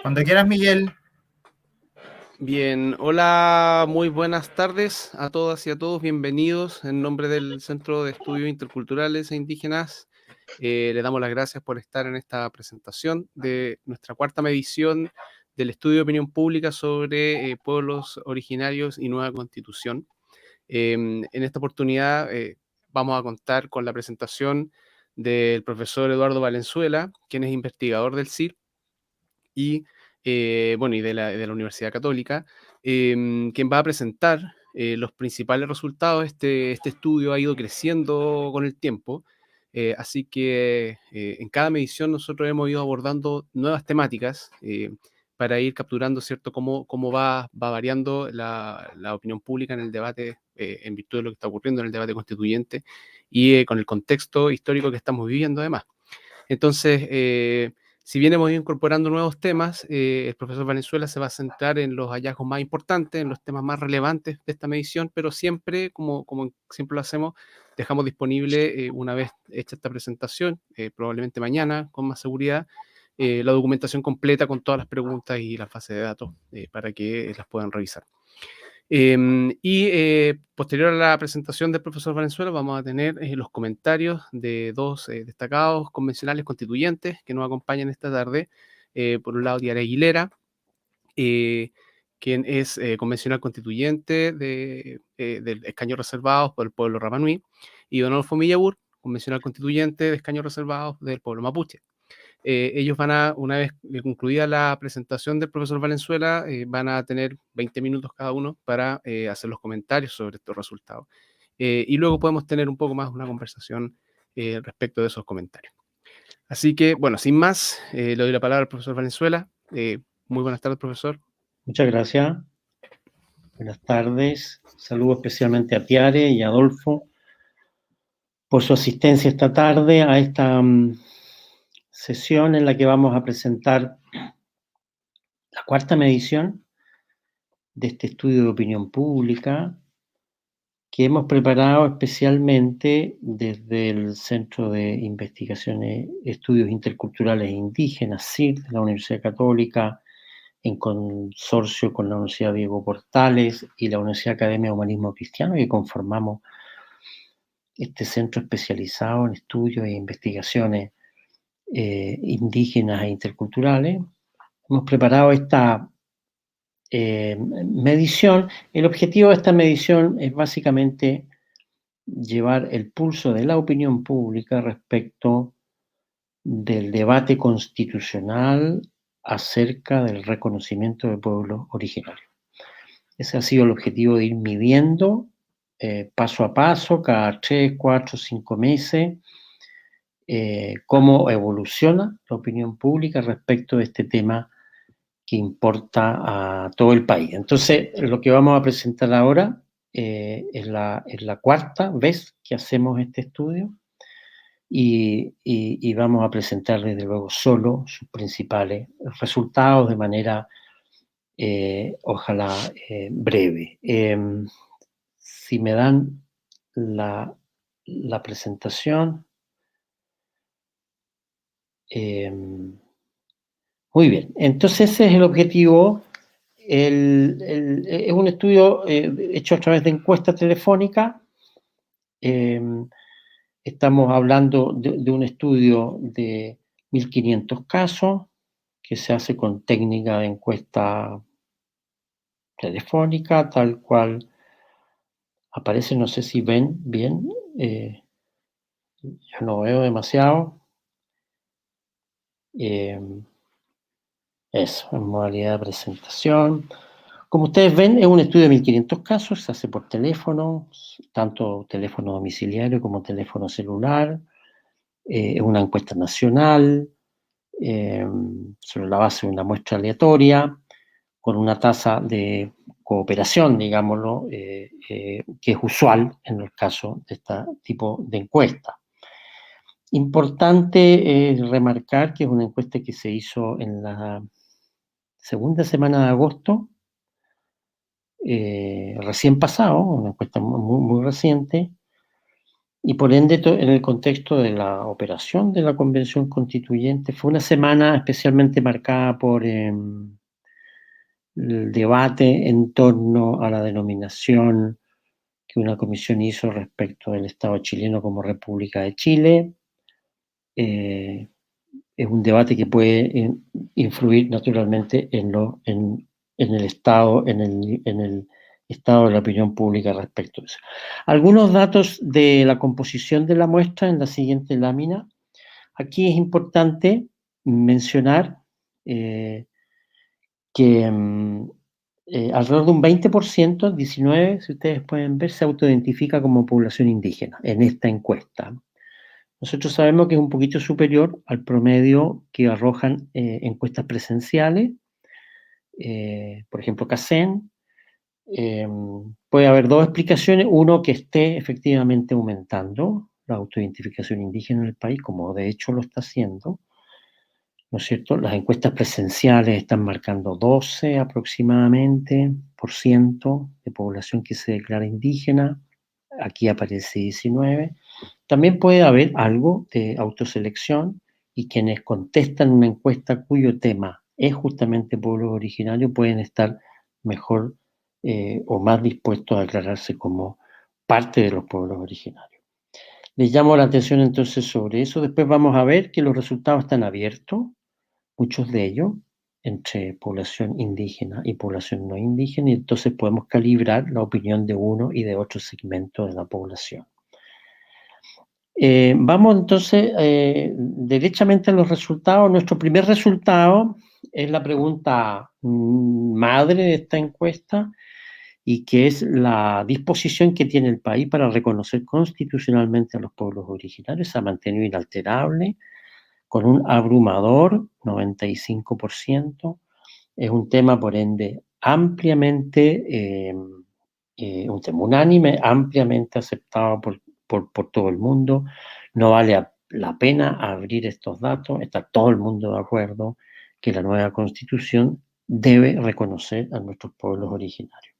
Cuando quieras, Miguel. Bien, hola, muy buenas tardes a todas y a todos, bienvenidos en nombre del Centro de Estudios Interculturales e Indígenas. Le damos las gracias por estar en esta presentación de nuestra cuarta medición del estudio de opinión pública sobre pueblos originarios y nueva constitución. En esta oportunidad vamos a contar con la presentación del profesor Eduardo Valenzuela, quien es investigador del CIR y, y de la Universidad Católica, quien va a presentar los principales resultados. Este estudio ha ido creciendo con el tiempo, así que en cada medición nosotros hemos ido abordando nuevas temáticas para ir capturando, ¿cierto?, cómo va variando la opinión pública en el debate, en virtud de lo que está ocurriendo en el debate constituyente y con el contexto histórico que estamos viviendo además. Entonces, si bien hemos ido incorporando nuevos temas, el profesor Valenzuela se va a centrar en los hallazgos más importantes, en los temas más relevantes de esta medición, pero siempre, como siempre lo hacemos, dejamos disponible, una vez hecha esta presentación, probablemente mañana, con más seguridad, la documentación completa con todas las preguntas y las bases de datos para que las puedan revisar. Posterior a la presentación del profesor Valenzuela vamos a tener los comentarios de dos destacados convencionales constituyentes que nos acompañan esta tarde. Por un lado, Diana Aguilera, quien es convencional constituyente del escaño reservados por el pueblo Rapanui, y Don Adolfo Millabur, convencional constituyente de escaños reservados del pueblo Mapuche. Ellos van a, una vez concluida la presentación del profesor Valenzuela, van a tener 20 minutos cada uno para hacer los comentarios sobre estos resultados. Y luego podemos tener un poco más una conversación respecto de esos comentarios. Así que, bueno, sin más, le doy la palabra al profesor Valenzuela. Muy buenas tardes, profesor. Muchas gracias. Buenas tardes. Saludo especialmente a Tiare y a Adolfo por su asistencia esta tarde a esta sesión en la que vamos a presentar la cuarta medición de este estudio de opinión pública que hemos preparado especialmente desde el Centro de Investigaciones, Estudios Interculturales e Indígenas, CIR, de la Universidad Católica, en consorcio con la Universidad Diego Portales y la Universidad Academia de Humanismo Cristiano, que conformamos este centro especializado en estudios e investigaciones indígenas e interculturales. Hemos preparado esta medición. El objetivo de esta medición es básicamente llevar el pulso de la opinión pública respecto del debate constitucional acerca del reconocimiento de pueblos originarios. Ese ha sido el objetivo de ir midiendo paso a paso, cada 3, 4, 5 meses, cómo evoluciona la opinión pública respecto de este tema que importa a todo el país. Entonces, lo que vamos a presentar ahora es la cuarta vez que hacemos este estudio y vamos a presentar desde luego solo sus principales resultados de manera ojalá breve. Si me dan la presentación. Muy bien, entonces ese es el objetivo. Es un estudio hecho a través de encuesta telefónica. Estamos hablando de un estudio de 1.500 casos que se hace con técnica de encuesta telefónica, tal cual aparece. No sé si ven bien. Yo no veo demasiado. Eso, en modalidad de presentación. Como ustedes ven, es un estudio de 1.500 casos, se hace por teléfono, tanto teléfono domiciliario como teléfono celular. Es una encuesta nacional, sobre la base de una muestra aleatoria, con una tasa de cooperación, digámoslo, que es usual en el caso de este tipo de encuesta. Importante remarcar que es una encuesta que se hizo en la segunda semana de agosto, recién pasado, una encuesta muy, muy reciente, Y por ende, en el contexto de la operación de la Convención Constituyente, fue una semana especialmente marcada por el debate en torno a la denominación que una comisión hizo respecto del Estado chileno como República de Chile. Es un debate que puede influir naturalmente en el estado de la opinión pública respecto a eso. Algunos datos de la composición de la muestra en la siguiente lámina. Aquí es importante mencionar que alrededor de un 20%, 19%, si ustedes pueden ver, se autoidentifica como población indígena en esta encuesta. Nosotros sabemos que es un poquito superior al promedio que arrojan encuestas presenciales, por ejemplo, CACEN. Puede haber dos explicaciones. Uno, que esté efectivamente aumentando la autoidentificación indígena en el país, como de hecho lo está haciendo, ¿no es cierto? Las encuestas presenciales están marcando 12 aproximadamente por ciento de población que se declara indígena. Aquí aparece 19. También puede haber algo de autoselección y quienes contestan una encuesta cuyo tema es justamente pueblos originarios pueden estar mejor o más dispuestos a declararse como parte de los pueblos originarios. Les llamo la atención entonces sobre eso. Después vamos a ver que los resultados están abiertos, muchos de ellos, entre población indígena y población no indígena, y entonces podemos calibrar la opinión de uno y de otro segmento de la población. Vamos entonces derechamente a los resultados. Nuestro primer resultado es la pregunta madre de esta encuesta, y que es la disposición que tiene el país para reconocer constitucionalmente a los pueblos originarios. Se ha mantenido inalterable, con un abrumador 95%. Es un tema, por ende, ampliamente, un tema unánime, ampliamente aceptado por todo el mundo. No vale la pena abrir estos datos. Está todo el mundo de acuerdo que la nueva Constitución debe reconocer a nuestros pueblos originarios.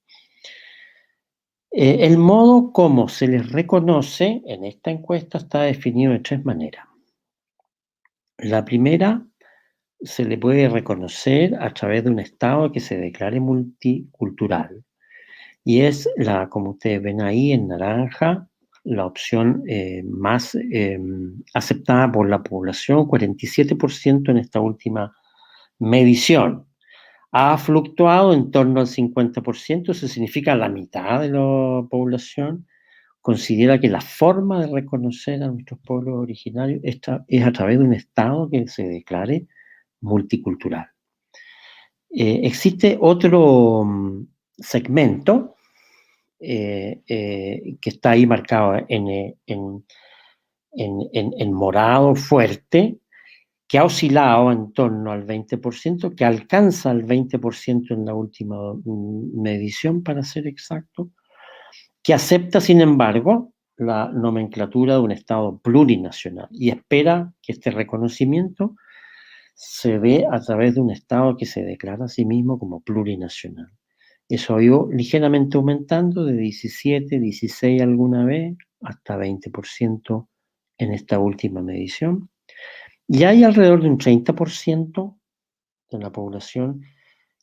El modo como se les reconoce en esta encuesta está definido de tres maneras. La primera, se le puede reconocer a través de un Estado que se declare multicultural. Y es como ustedes ven ahí en naranja, la opción más aceptada por la población, 47% en esta última medición. Ha fluctuado en torno al 50%, eso significa la mitad de la población considera que la forma de reconocer a nuestros pueblos originarios es a través de un Estado que se declare multicultural. Existe otro segmento que está ahí marcado en morado fuerte, que ha oscilado en torno al 20%, que alcanza el 20% en la última medición, para ser exacto, que acepta, sin embargo, la nomenclatura de un Estado plurinacional y espera que este reconocimiento se ve a través de un Estado que se declara a sí mismo como plurinacional. Eso ha ido ligeramente aumentando de 17, 16 alguna vez, hasta 20% en esta última medición. Y hay alrededor de un 30% de la población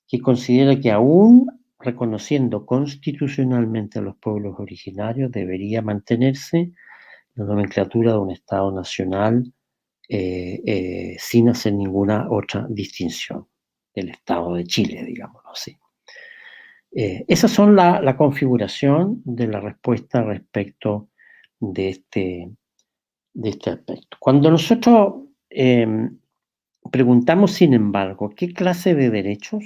que considera que aún reconociendo constitucionalmente a los pueblos originarios debería mantenerse la nomenclatura de un Estado nacional sin hacer ninguna otra distinción del Estado de Chile, digámoslo así. Esas son la configuración de la respuesta respecto de este aspecto. Cuando nosotros preguntamos, sin embargo, qué clase de derechos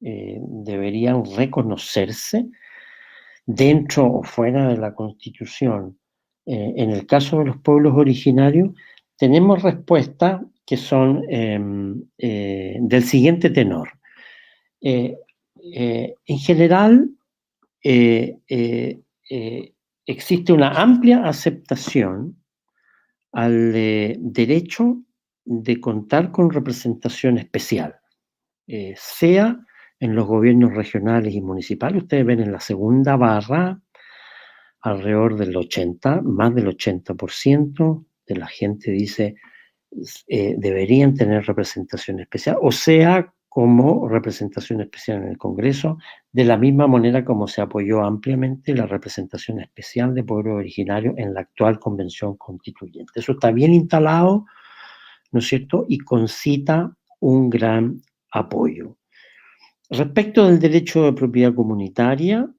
deberían reconocerse dentro o fuera de la Constitución, en el caso de los pueblos originarios, tenemos respuestas que son del siguiente tenor. En general, existe una amplia aceptación al derecho de contar con representación especial, sea en los gobiernos regionales y municipales. Ustedes ven en la segunda barra, alrededor del 80%, más del 80% de la gente dice deberían tener representación especial, o sea, como representación especial en el Congreso, de la misma manera como se apoyó ampliamente la representación especial de pueblos originarios en la actual Convención Constituyente. Eso está bien instalado, ¿no es cierto? Y concita un gran apoyo. Respecto del derecho de propiedad comunitaria,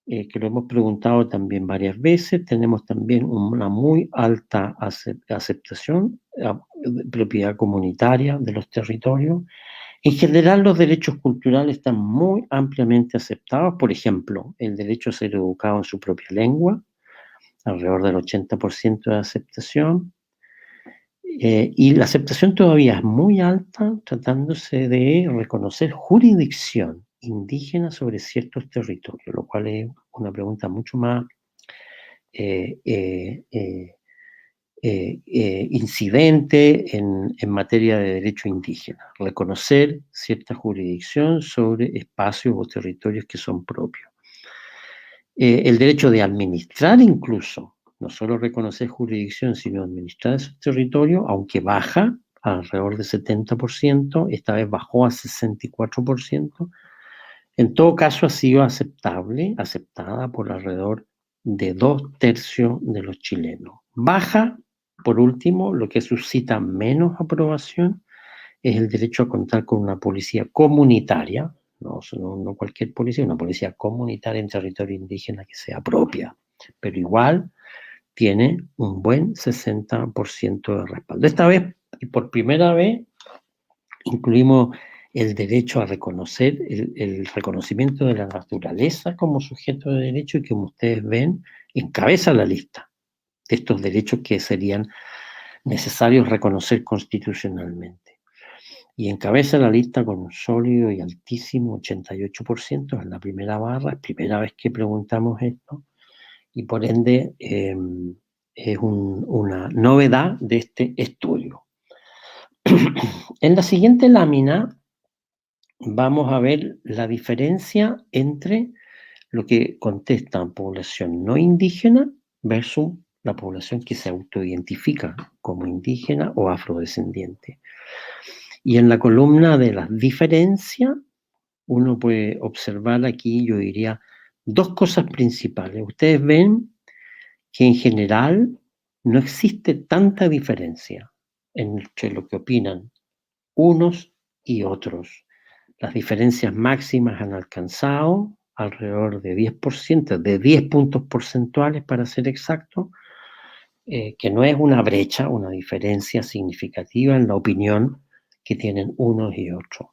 que lo hemos preguntado también varias veces, tenemos también una muy alta aceptación de propiedad comunitaria de los territorios. En general, los derechos culturales están muy ampliamente aceptados. Por ejemplo, el derecho a ser educado en su propia lengua, alrededor del 80% de aceptación. Y la aceptación todavía es muy alta, tratándose de reconocer jurisdicción indígena sobre ciertos territorios, lo cual es una pregunta mucho más incidente en materia de derecho indígena, reconocer cierta jurisdicción sobre espacios o territorios que son propios. El derecho de administrar incluso, no solo reconocer jurisdicción, sino administrar esos territorios, aunque baja alrededor del 70%, esta vez bajó a 64%, en todo caso ha sido aceptada por alrededor de 2/3 de los chilenos. Baja, por último, lo que suscita menos aprobación es el derecho a contar con una policía comunitaria, no cualquier policía, una policía comunitaria en territorio indígena que sea propia, pero igual tiene un buen 60% de respaldo. Esta vez, y por primera vez, incluimos el derecho a reconocer, el reconocimiento de la naturaleza como sujeto de derecho, y como ustedes ven, encabeza la lista de estos derechos que serían necesarios reconocer constitucionalmente. Y encabeza la lista con un sólido y altísimo 88%, es la primera barra, es primera vez que preguntamos esto, y por ende es una novedad de este estudio. En la siguiente lámina vamos a ver la diferencia entre lo que contesta población no indígena versus la población que se autoidentifica como indígena o afrodescendiente. Y en la columna de las diferencias, uno puede observar aquí, yo diría, dos cosas principales. Ustedes ven que en general no existe tanta diferencia entre lo que opinan unos y otros. Las diferencias máximas han alcanzado alrededor de 10%, de 10 puntos porcentuales para ser exacto, que no es una brecha, una diferencia significativa en la opinión que tienen unos y otros.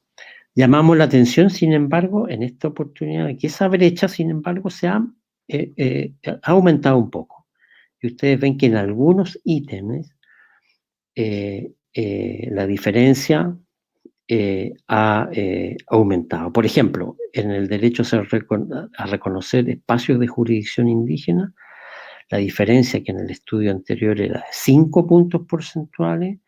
Llamamos la atención, sin embargo, en esta oportunidad, de que esa brecha, sin embargo, se ha aumentado un poco. Y ustedes ven que en algunos ítems la diferencia ha aumentado. Por ejemplo, en el derecho a reconocer espacios de jurisdicción indígena, la diferencia que en el estudio anterior era de 5 puntos porcentuales,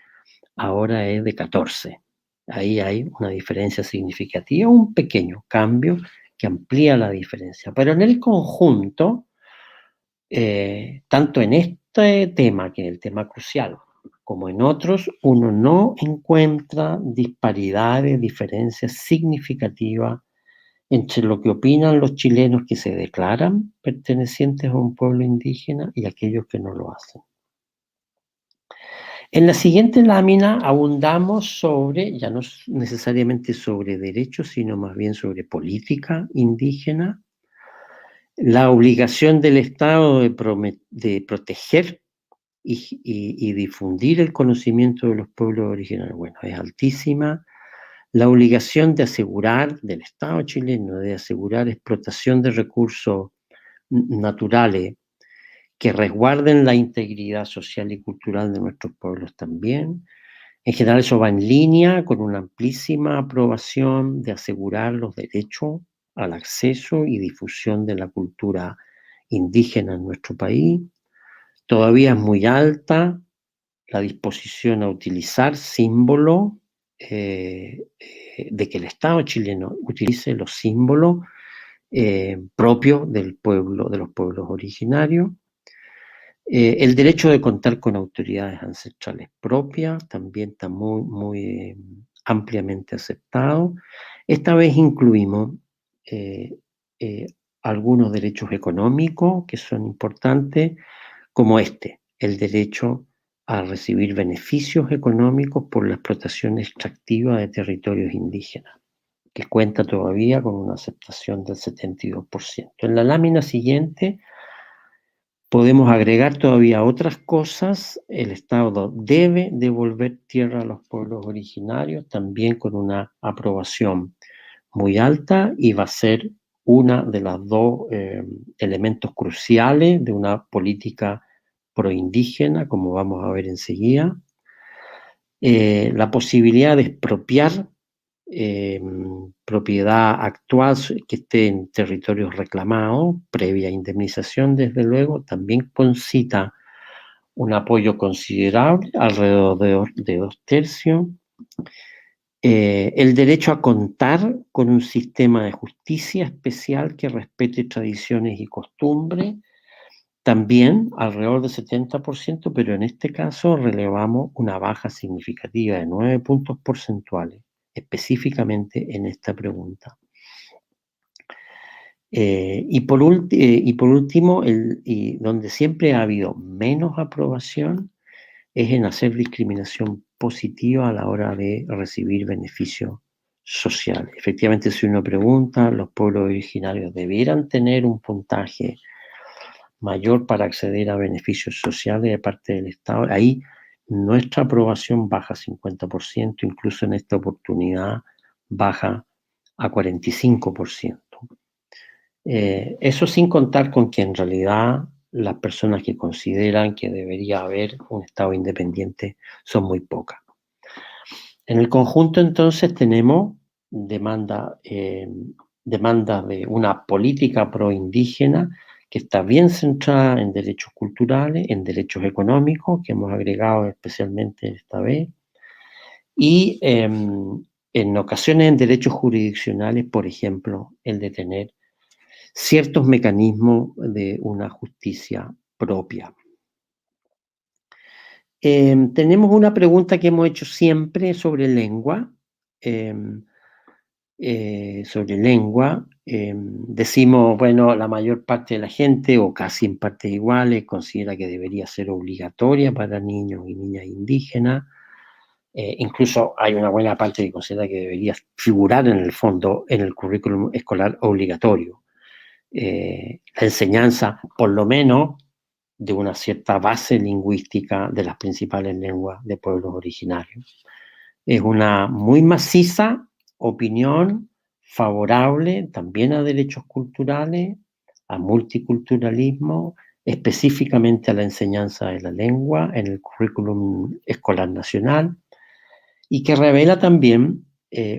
ahora es de 14. Ahí hay una diferencia significativa, un pequeño cambio que amplía la diferencia. Pero en el conjunto, tanto en este tema, que es el tema crucial, como en otros, uno no encuentra disparidades, diferencias significativas entre lo que opinan los chilenos que se declaran pertenecientes a un pueblo indígena y aquellos que no lo hacen. En la siguiente lámina abundamos sobre, ya no necesariamente sobre derechos, sino más bien sobre política indígena, la obligación del Estado de proteger y difundir el conocimiento de los pueblos originarios. Bueno, es altísima. La obligación de asegurar, del Estado chileno, de asegurar explotación de recursos naturales que resguarden la integridad social y cultural de nuestros pueblos también. En general eso va en línea con una amplísima aprobación de asegurar los derechos al acceso y difusión de la cultura indígena en nuestro país. Todavía es muy alta la disposición a utilizar símbolos, de que el Estado chileno utilice los símbolos propio del pueblo, de los pueblos originarios. El derecho de contar con autoridades ancestrales propias también está muy ampliamente aceptado. Esta vez incluimos algunos derechos económicos que son importantes, como el derecho a recibir beneficios económicos por la explotación extractiva de territorios indígenas, que cuenta todavía con una aceptación del 72%. En la lámina siguiente podemos agregar todavía otras cosas. El Estado debe devolver tierra a los pueblos originarios, también con una aprobación muy alta, y va a ser una de las dos elementos cruciales de una política proindígena, como vamos a ver enseguida. La posibilidad de expropiar propiedad actual que esté en territorios reclamados, previa indemnización, desde luego, también concita un apoyo considerable, alrededor de 2/3. El derecho a contar con un sistema de justicia especial que respete tradiciones y costumbres, también alrededor del 70%, pero en este caso relevamos una baja significativa de 9 puntos porcentuales, específicamente en esta pregunta. Y por último, y donde siempre ha habido menos aprobación, es en hacer discriminación positiva a la hora de recibir beneficios sociales. Efectivamente, si uno pregunta, los pueblos originarios debieran tener un puntaje mayor para acceder a beneficios sociales de parte del Estado. Ahí nuestra aprobación baja 50%, incluso en esta oportunidad baja a 45%. Eso sin contar con que en realidad las personas que consideran que debería haber un Estado independiente son muy pocas. En el conjunto, entonces, tenemos demanda de una política proindígena que está bien centrada en derechos culturales, en derechos económicos, que hemos agregado especialmente esta vez, y en ocasiones en derechos jurisdiccionales, por ejemplo, el de tener ciertos mecanismos de una justicia propia. Tenemos una pregunta que hemos hecho siempre sobre lengua. Decimos, bueno, la mayor parte de la gente, o casi en partes iguales, considera que debería ser obligatoria para niños y niñas indígenas. Incluso hay una buena parte que considera que debería figurar en el fondo en el currículum escolar obligatorio. La enseñanza, por lo menos, de una cierta base lingüística de las principales lenguas de pueblos originarios. Es una muy maciza opinión favorable también a derechos culturales, a multiculturalismo, específicamente a la enseñanza de la lengua en el currículum escolar nacional, y que revela también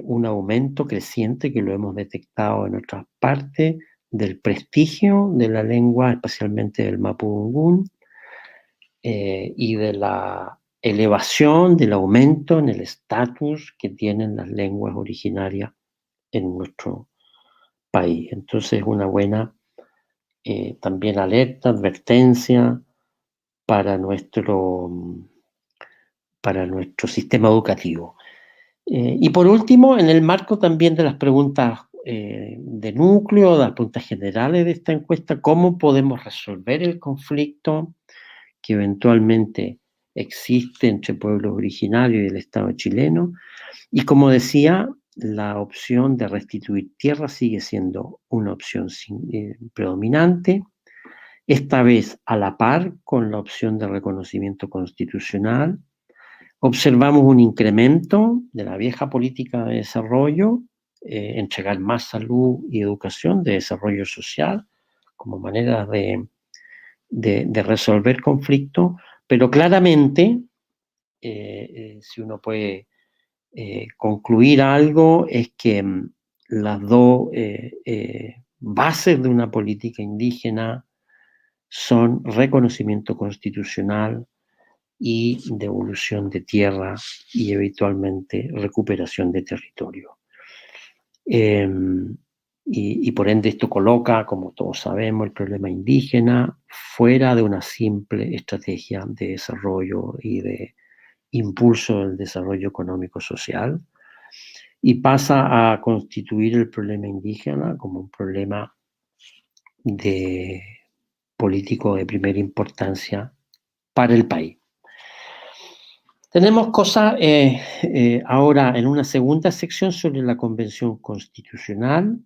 un aumento creciente, que lo hemos detectado en otras partes, del prestigio de la lengua, especialmente del mapudungún, y de la elevación, del aumento en el estatus que tienen las lenguas originarias en nuestro país. Entonces, una buena también alerta, advertencia para nuestro sistema educativo. Y por último, en el marco también de las preguntas de núcleo, de las preguntas generales de esta encuesta, ¿cómo podemos resolver el conflicto que eventualmente existe entre pueblos originarios y el Estado chileno? Y como decía, la opción de restituir tierra sigue siendo una opción predominante, esta vez a la par con la opción de reconocimiento constitucional. Observamos un incremento de la vieja política de desarrollo, entregar más salud y educación, de desarrollo social, como maneras de resolver conflictos, pero claramente, si uno puede concluir algo, es que las dos bases de una política indígena son reconocimiento constitucional y devolución de tierra, y eventualmente recuperación de territorio. y por ende esto coloca, como todos sabemos, el problema indígena fuera de una simple estrategia de desarrollo y de impulso del desarrollo económico-social, y pasa a constituir el problema indígena como un problema político de primera importancia para el país. Tenemos cosas ahora en una segunda sección sobre la Convención Constitucional.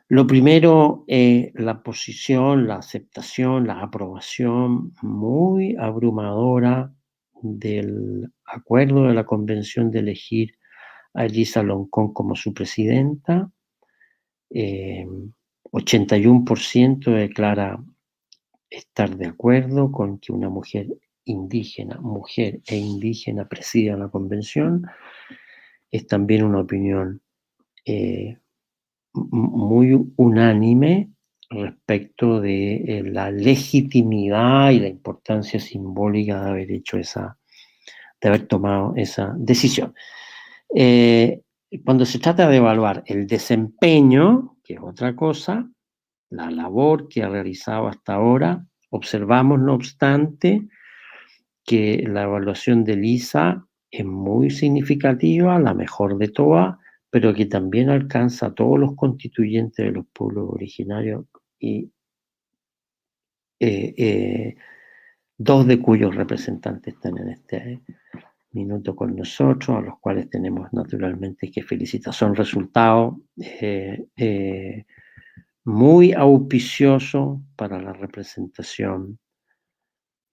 Lo primero es la posición, la aceptación, la aprobación muy abrumadora del acuerdo de la Convención de elegir a Elisa Loncón como su presidenta. 81% declara estar de acuerdo con que una mujer e indígena presida la convención. Es también una opinión muy unánime respecto de la legitimidad y la importancia simbólica de haber tomado esa decisión. Cuando se trata de evaluar el desempeño, que es otra cosa, la labor que ha realizado hasta ahora, observamos, no obstante, que la evaluación de Elisa es muy significativa, la mejor de todas, pero que también alcanza a todos los constituyentes de los pueblos originarios y dos de cuyos representantes están en este minuto con nosotros, a los cuales tenemos naturalmente que felicitar. Son resultados muy auspiciosos para la representación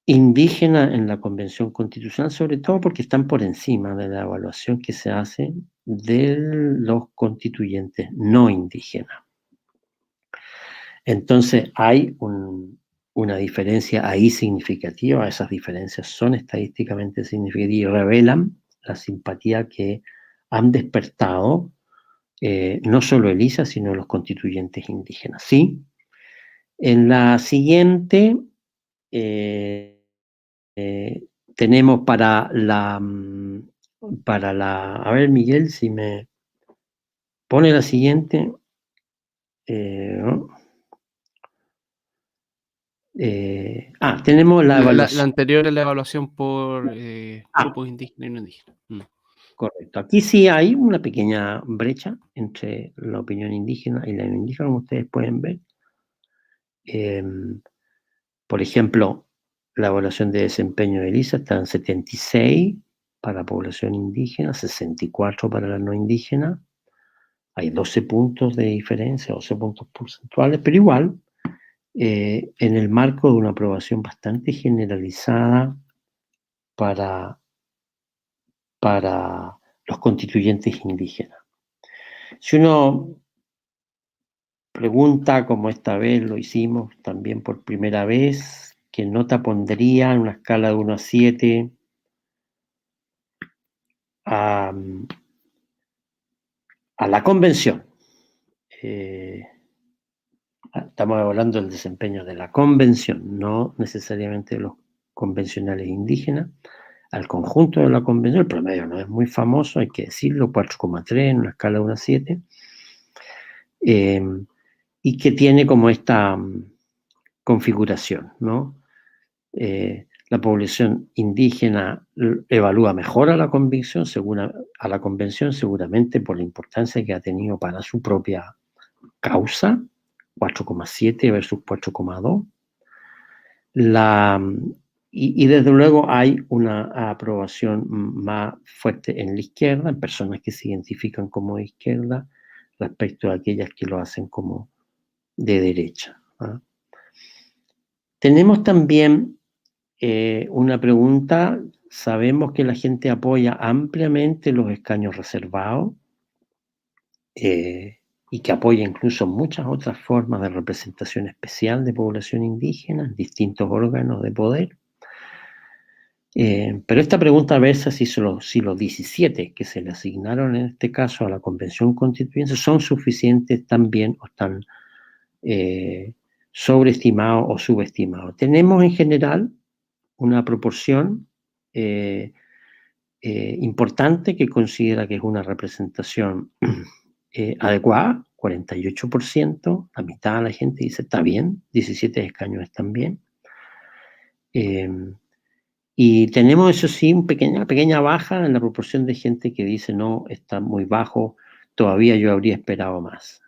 indígena en la Convención Constitucional, sobre todo porque están por encima de la evaluación que se hace de los constituyentes no indígenas. Entonces hay una diferencia ahí significativa. Esas diferencias son estadísticamente significativas y revelan la simpatía que han despertado no solo Elisa, sino los constituyentes indígenas. ¿Sí? En la siguiente tenemos para la... A ver, Miguel, si me pone la siguiente. Tenemos la evaluación. La anterior es la evaluación por grupos indígenas y no indígenas. Correcto. Aquí sí hay una pequeña brecha entre la opinión indígena y la no indígena, como ustedes pueden ver. Por ejemplo, la evaluación de desempeño de Elisa está en 76 para la población indígena, 64 para la no indígena. Hay 12 puntos de diferencia, 12 puntos porcentuales, pero igual, en el marco de una aprobación bastante generalizada para los constituyentes indígenas. Si uno pregunta, como esta vez lo hicimos también por primera vez, ¿qué nota pondría en una escala de 1 a 7 a la convención? Estamos hablando del desempeño de la convención, no necesariamente de los convencionales indígenas. Al conjunto de la convención, el promedio no es muy famoso, hay que decirlo, 4,3 en una escala de 1 a 7, y que tiene como esta configuración, ¿no? La población indígena evalúa mejor a la convención, seguramente por la importancia que ha tenido para su propia causa, 4,7 versus 4,2. Y desde luego hay una aprobación más fuerte en la izquierda, en personas que se identifican como de izquierda, respecto a aquellas que lo hacen como de derecha. Tenemos también una pregunta. Sabemos que la gente apoya ampliamente los escaños reservados y que apoya incluso muchas otras formas de representación especial de población indígena en distintos órganos de poder. Pero esta pregunta versa si los 17 que se le asignaron en este caso a la Convención Constituyente son suficientes también o están sobreestimados o subestimados. Tenemos en general una proporción importante que considera que es una representación adecuada, 48%, la mitad de la gente dice está bien, 17 escaños están bien. Y tenemos, eso sí, una pequeña baja en la proporción de gente que dice no, está muy bajo, todavía yo habría esperado más.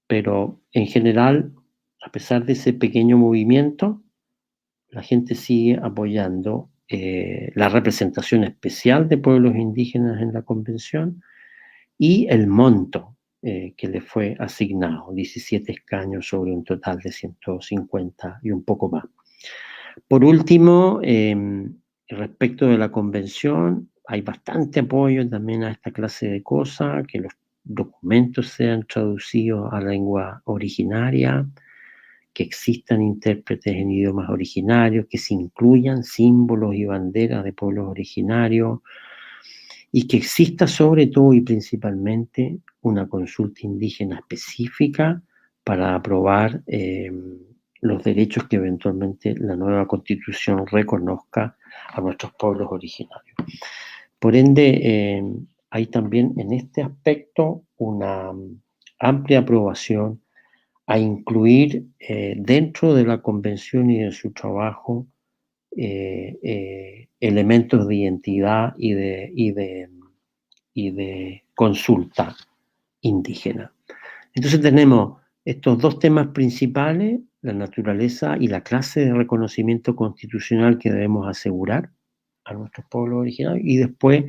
Pero en general, a pesar de ese pequeño movimiento, la gente sigue apoyando la representación especial de pueblos indígenas en la convención y el monto que le fue asignado, 17 escaños sobre un total de 150 y un poco más. Por último, respecto de la convención, hay bastante apoyo también a esta clase de cosas, que los documentos sean traducidos a lengua originaria, que existan intérpretes en idiomas originarios, que se incluyan símbolos y banderas de pueblos originarios, y que exista sobre todo y principalmente una consulta indígena específica para aprobar los derechos que eventualmente la nueva constitución reconozca a nuestros pueblos originarios. Por ende, hay también en este aspecto una amplia aprobación a incluir dentro de la convención y de su trabajo elementos de identidad y de consulta indígena. Entonces tenemos estos dos temas principales, la naturaleza y la clase de reconocimiento constitucional que debemos asegurar a nuestros pueblos originarios, y después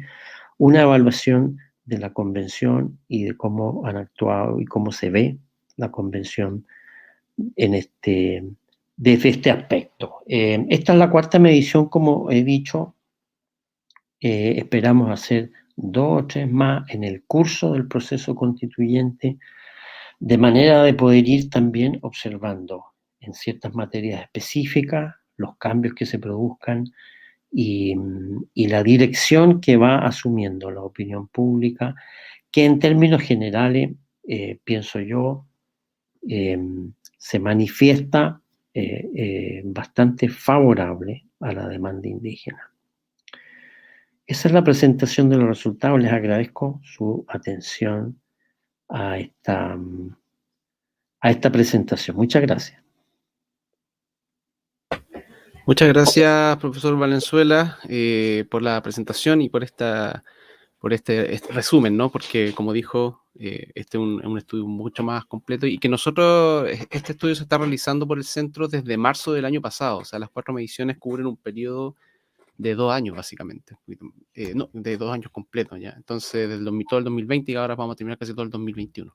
una evaluación de la convención y de cómo han actuado y cómo se ve la convención desde este aspecto. Esta es la cuarta medición, como he dicho. Esperamos hacer 2 o 3 más en el curso del proceso constituyente, de manera de poder ir también observando en ciertas materias específicas los cambios que se produzcan y la dirección que va asumiendo la opinión pública, que en términos generales, pienso yo, se manifiesta bastante favorable a la demanda indígena. Esa es la presentación de los resultados. Les agradezco su atención a esta presentación. Muchas gracias. Muchas gracias, profesor Valenzuela, por la presentación y por este resumen, ¿no? Porque, como dijo, este es un estudio mucho más completo y que nosotros, este estudio se está realizando por el centro desde marzo del año pasado. O sea, las 4 mediciones cubren un periodo de 2 años, básicamente. No, de 2 años completos ya. Entonces, todo el 2020 y ahora vamos a terminar casi todo el 2021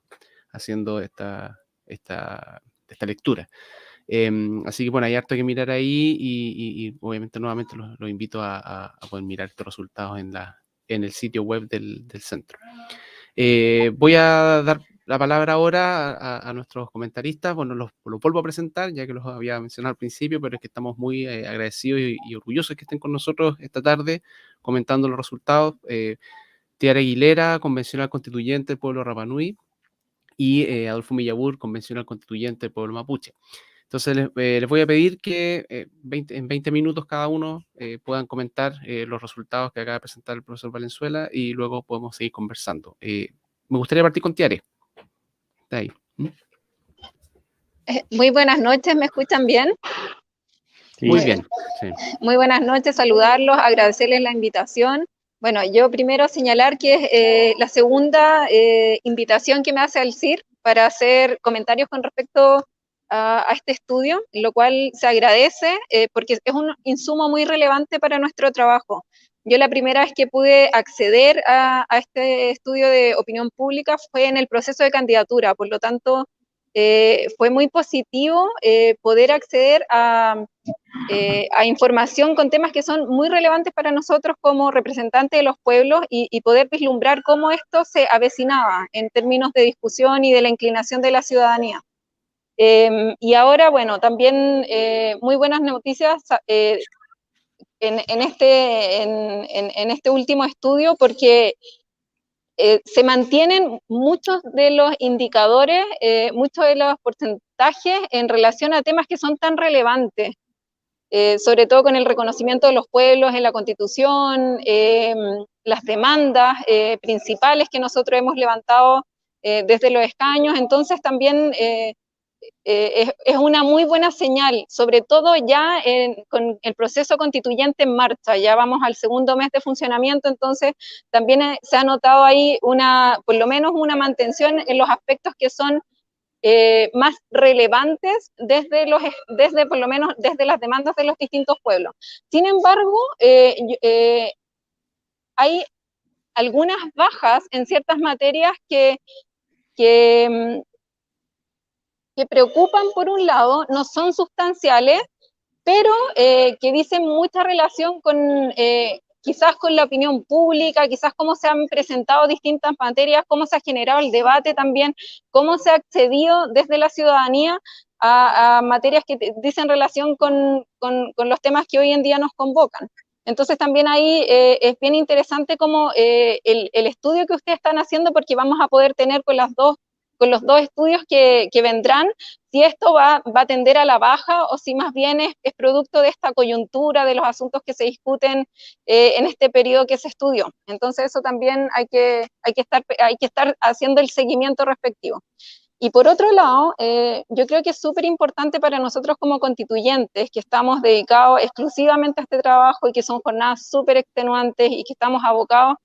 haciendo esta lectura. Así que bueno, hay harto que mirar ahí y obviamente nuevamente los invito a poder mirar estos resultados en el sitio web del centro. Voy a dar la palabra ahora a nuestros comentaristas. Bueno, los vuelvo a presentar, ya que los había mencionado al principio, pero es que estamos muy agradecidos y orgullosos que estén con nosotros esta tarde comentando los resultados. Tiare Aguilera, convencional constituyente del pueblo Rapa Nui, y Adolfo Millabur, convencional constituyente del pueblo Mapuche. Entonces les voy a pedir que en 20 minutos cada uno puedan comentar los resultados que acaba de presentar el profesor Valenzuela y luego podemos seguir conversando. Me gustaría partir con Tiare. Está ahí. Muy buenas noches, ¿me escuchan bien? Sí. Muy bien. Sí. Muy buenas noches, saludarlos, agradecerles la invitación. Bueno, yo primero señalar que es la segunda invitación que me hace el CIR para hacer comentarios con respecto a este estudio, lo cual se agradece porque es un insumo muy relevante para nuestro trabajo. Yo la primera vez que pude acceder a este estudio de opinión pública fue en el proceso de candidatura, por lo tanto fue muy positivo poder acceder a información con temas que son muy relevantes para nosotros como representantes de los pueblos y poder vislumbrar cómo esto se avecinaba en términos de discusión y de la inclinación de la ciudadanía. Y ahora, bueno, también muy buenas noticias en este último estudio, porque se mantienen muchos de los indicadores, muchos de los porcentajes en relación a temas que son tan relevantes, sobre todo con el reconocimiento de los pueblos en la Constitución, las demandas principales que nosotros hemos levantado desde los escaños. Entonces también es una muy buena señal, sobre todo ya con el proceso constituyente en marcha. Ya vamos al segundo mes de funcionamiento, entonces también se ha notado ahí por lo menos una mantención en los aspectos que son más relevantes desde por lo menos desde las demandas de los distintos pueblos. Sin embargo, hay algunas bajas en ciertas materias que preocupan por un lado, no son sustanciales, pero que dicen mucha relación con quizás con la opinión pública, quizás cómo se han presentado distintas materias, cómo se ha generado el debate también, cómo se ha accedido desde la ciudadanía a materias que dicen relación con los temas que hoy en día nos convocan. Entonces también ahí es bien interesante como el estudio que ustedes están haciendo, porque vamos a poder tener con los dos estudios que vendrán, si esto va a tender a la baja o si más bien es producto de esta coyuntura, de los asuntos que se discuten en este periodo que se estudió. Entonces eso también hay que estar haciendo el seguimiento respectivo. Y por otro lado, yo creo que es súper importante para nosotros como constituyentes, que estamos dedicados exclusivamente a este trabajo y que son jornadas súper extenuantes y que estamos abocados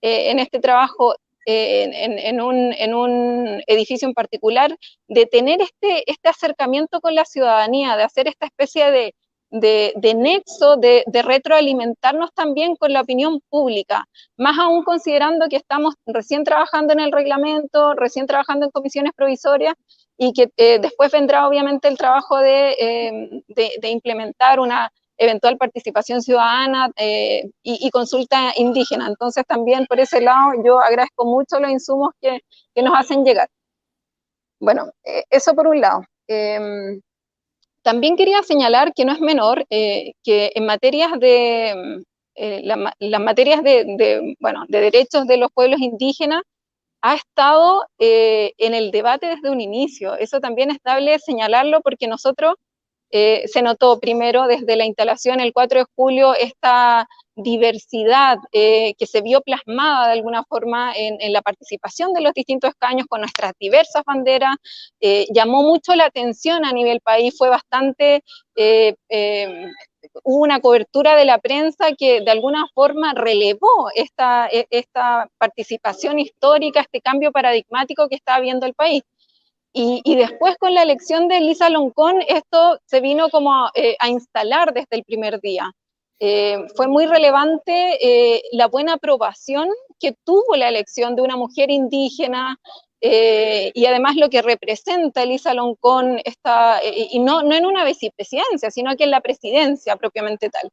en este trabajo en un edificio en particular, de tener este acercamiento con la ciudadanía, de hacer esta especie de nexo, de retroalimentarnos también con la opinión pública, más aún considerando que estamos recién trabajando en el reglamento, recién trabajando en comisiones provisorias, y que después vendrá obviamente el trabajo de implementar una eventual participación ciudadana y consulta indígena. Entonces también por ese lado yo agradezco mucho los insumos que nos hacen llegar. Bueno, eso por un lado. También quería señalar que no es menor que en materias las materias de derechos de los pueblos indígenas ha estado en el debate desde un inicio. Eso también es dable señalarlo, porque nosotros se notó primero desde la instalación el 4 de julio esta diversidad que se vio plasmada de alguna forma en la participación de los distintos escaños con nuestras diversas banderas, llamó mucho la atención a nivel país, fue bastante, hubo una cobertura de la prensa que de alguna forma relevó esta participación histórica, este cambio paradigmático que está viendo el país. Y después con la elección de Elisa Loncón, esto se vino como a instalar desde el primer día. Fue muy relevante la buena aprobación que tuvo la elección de una mujer indígena, y además lo que representa Elisa Loncón, y no en una vicepresidencia, sino que en la presidencia propiamente tal.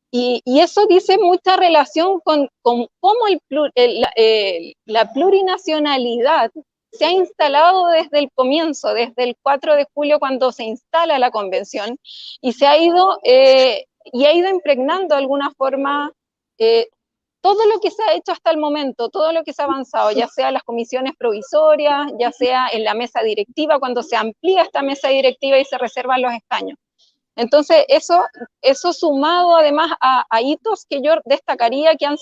Y eso dice mucha relación con cómo la plurinacionalidad se ha instalado desde el comienzo, desde el 4 de julio cuando se instala la convención, y se ha ido impregnando de alguna forma todo lo que se ha hecho hasta el momento, todo lo que se ha avanzado, ya sea en las comisiones provisorias, ya sea en la mesa directiva, cuando se amplía esta mesa directiva y se reservan los escaños. Entonces, eso sumado además a hitos que yo destacaría que han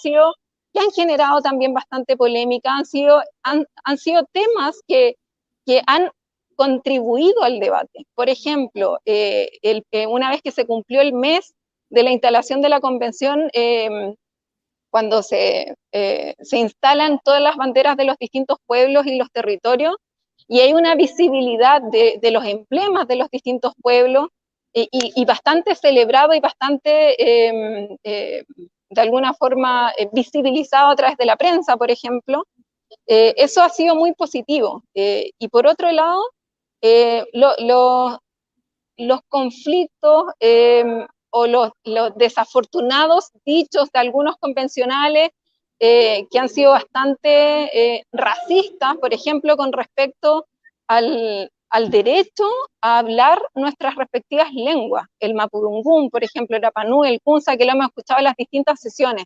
generado también bastante polémica, han sido temas que han contribuido al debate. Por ejemplo, una vez que se cumplió el mes de la instalación de la convención, cuando se instalan todas las banderas de los distintos pueblos y los territorios, y hay una visibilidad de los emblemas de los distintos pueblos, y bastante celebrado y bastante, de alguna forma, visibilizado a través de la prensa, por ejemplo. Eso ha sido muy positivo. Y por otro lado, los conflictos o los desafortunados dichos de algunos convencionales que han sido bastante racistas, por ejemplo, con respecto al derecho a hablar nuestras respectivas lenguas, el mapudungún, por ejemplo, el rapanui, el kunza, que lo hemos escuchado en las distintas sesiones.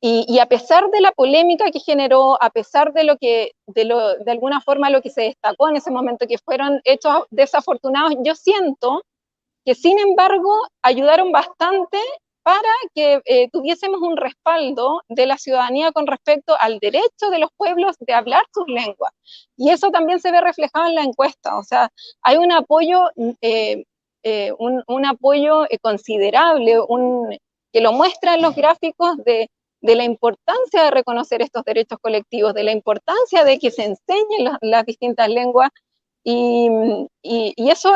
Y a pesar de la polémica que generó, a pesar de alguna forma lo que se destacó en ese momento, que fueron hechos desafortunados, yo siento que sin embargo ayudaron bastante para que tuviésemos un respaldo de la ciudadanía con respecto al derecho de los pueblos de hablar sus lenguas. Y eso también se ve reflejado en la encuesta, o sea, hay un apoyo, un apoyo considerable, que lo muestran los gráficos de la importancia de reconocer estos derechos colectivos, de la importancia de que se enseñen las distintas lenguas, y eso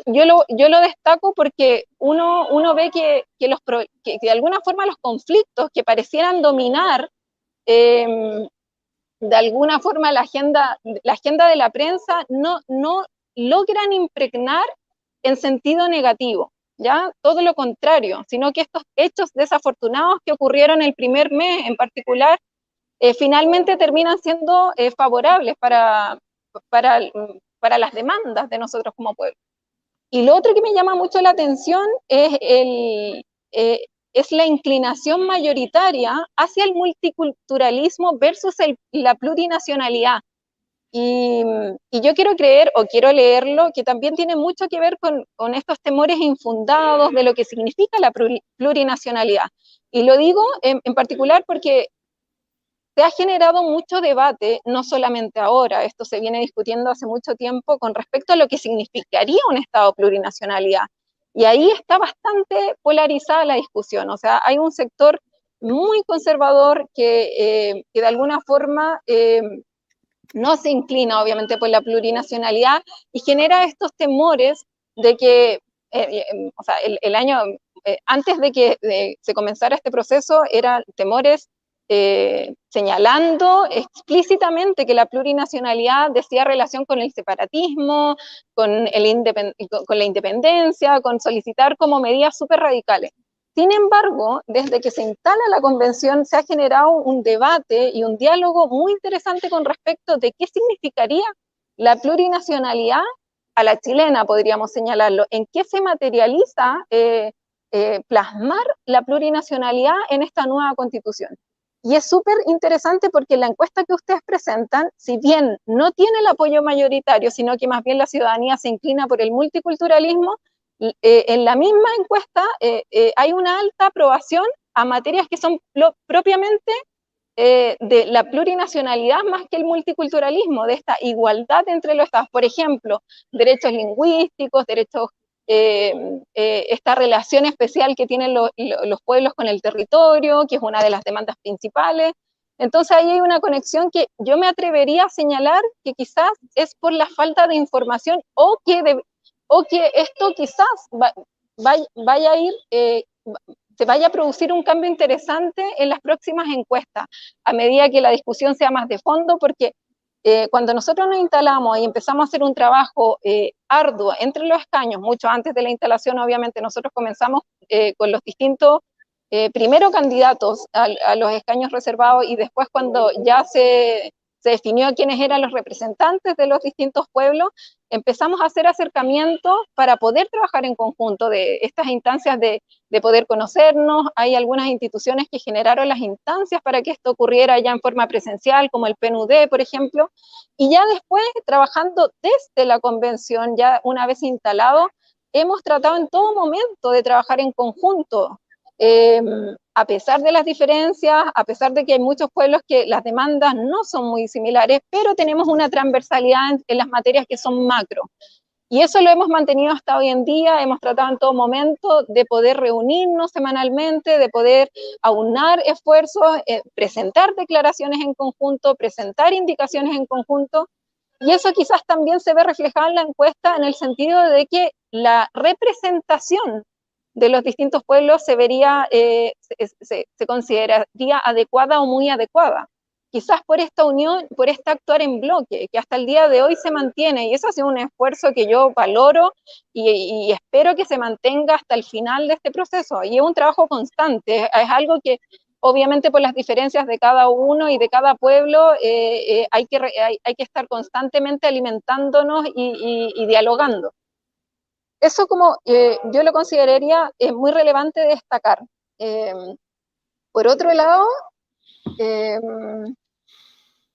yo lo destaco porque uno ve que de alguna forma los conflictos que parecieran dominar de alguna forma la agenda de la prensa no logran impregnar en sentido negativo, ¿ya? Todo lo contrario, sino que estos hechos desafortunados que ocurrieron el primer mes en particular, finalmente terminan siendo favorables para las demandas de nosotros como pueblo. Y lo otro que me llama mucho la atención es la inclinación mayoritaria hacia el multiculturalismo versus la plurinacionalidad. Y yo quiero creer, o quiero leerlo, que también tiene mucho que ver con estos temores infundados de lo que significa la plurinacionalidad. Y lo digo en particular porque se ha generado mucho debate, no solamente ahora, esto se viene discutiendo hace mucho tiempo con respecto a lo que significaría un Estado plurinacionalidad. Y ahí está bastante polarizada la discusión, o sea, hay un sector muy conservador que de alguna forma no se inclina obviamente por la plurinacionalidad y genera estos temores de que, o sea, el año, antes de que se comenzara este proceso, eran temores señalando explícitamente que la plurinacionalidad decía relación con el separatismo, con la independencia, con solicitar como medidas súper radicales. Sin embargo, desde que se instala la convención se ha generado un debate y un diálogo muy interesante con respecto de qué significaría la plurinacionalidad a la chilena, podríamos señalarlo, en qué se materializa plasmar la plurinacionalidad en esta nueva constitución. Y es súper interesante porque la encuesta que ustedes presentan, si bien no tiene el apoyo mayoritario, sino que más bien la ciudadanía se inclina por el multiculturalismo, en la misma encuesta hay una alta aprobación a materias que son propiamente de la plurinacionalidad más que el multiculturalismo, de esta igualdad entre los estados. Por ejemplo, derechos lingüísticos, derechos, esta relación especial que tienen los pueblos con el territorio, que es una de las demandas principales. Entonces ahí hay una conexión que yo me atrevería a señalar que quizás es por la falta de información o que esto quizás vaya a ir, se vaya a producir un cambio interesante en las próximas encuestas, a medida que la discusión sea más de fondo, porque cuando nosotros nos instalamos y empezamos a hacer un trabajo arduo entre los escaños, mucho antes de la instalación, obviamente, nosotros comenzamos con los distintos, primero candidatos a los escaños reservados, y después cuando ya se definió quiénes eran los representantes de los distintos pueblos, empezamos a hacer acercamientos para poder trabajar en conjunto de estas instancias de poder conocernos. Hay algunas instituciones que generaron las instancias para que esto ocurriera ya en forma presencial, como el PNUD, por ejemplo, y ya después, trabajando desde la convención, ya una vez instalado, hemos tratado en todo momento de trabajar en conjunto. A pesar de las diferencias, a pesar de que hay muchos pueblos que las demandas no son muy similares, pero tenemos una transversalidad en las materias que son macro. Y eso lo hemos mantenido hasta hoy en día, hemos tratado en todo momento de poder reunirnos semanalmente, de poder aunar esfuerzos, presentar declaraciones en conjunto, presentar indicaciones en conjunto, y eso quizás también se ve reflejado en la encuesta en el sentido de que la representación de los distintos pueblos se consideraría adecuada o muy adecuada. Quizás por esta unión, por este actuar en bloque, que hasta el día de hoy se mantiene, y eso ha sido un esfuerzo que yo valoro y espero que se mantenga hasta el final de este proceso. Y es un trabajo constante, es algo que obviamente por las diferencias de cada uno y de cada pueblo hay que estar constantemente alimentándonos y dialogando. Eso como yo lo consideraría muy relevante de destacar. Por otro lado,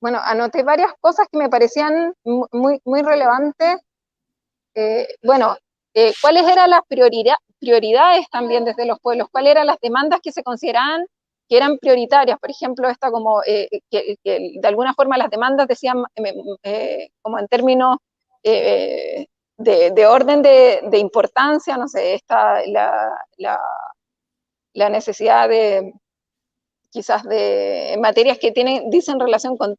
bueno, anoté varias cosas que me parecían muy relevantes. Bueno, ¿cuáles eran las prioridades también desde los pueblos, cuáles eran las demandas que se consideraban que eran prioritarias. Por ejemplo, esta como que de alguna forma las demandas decían como en términos de orden de importancia, no sé, la necesidad de quizás de materias que dicen relación con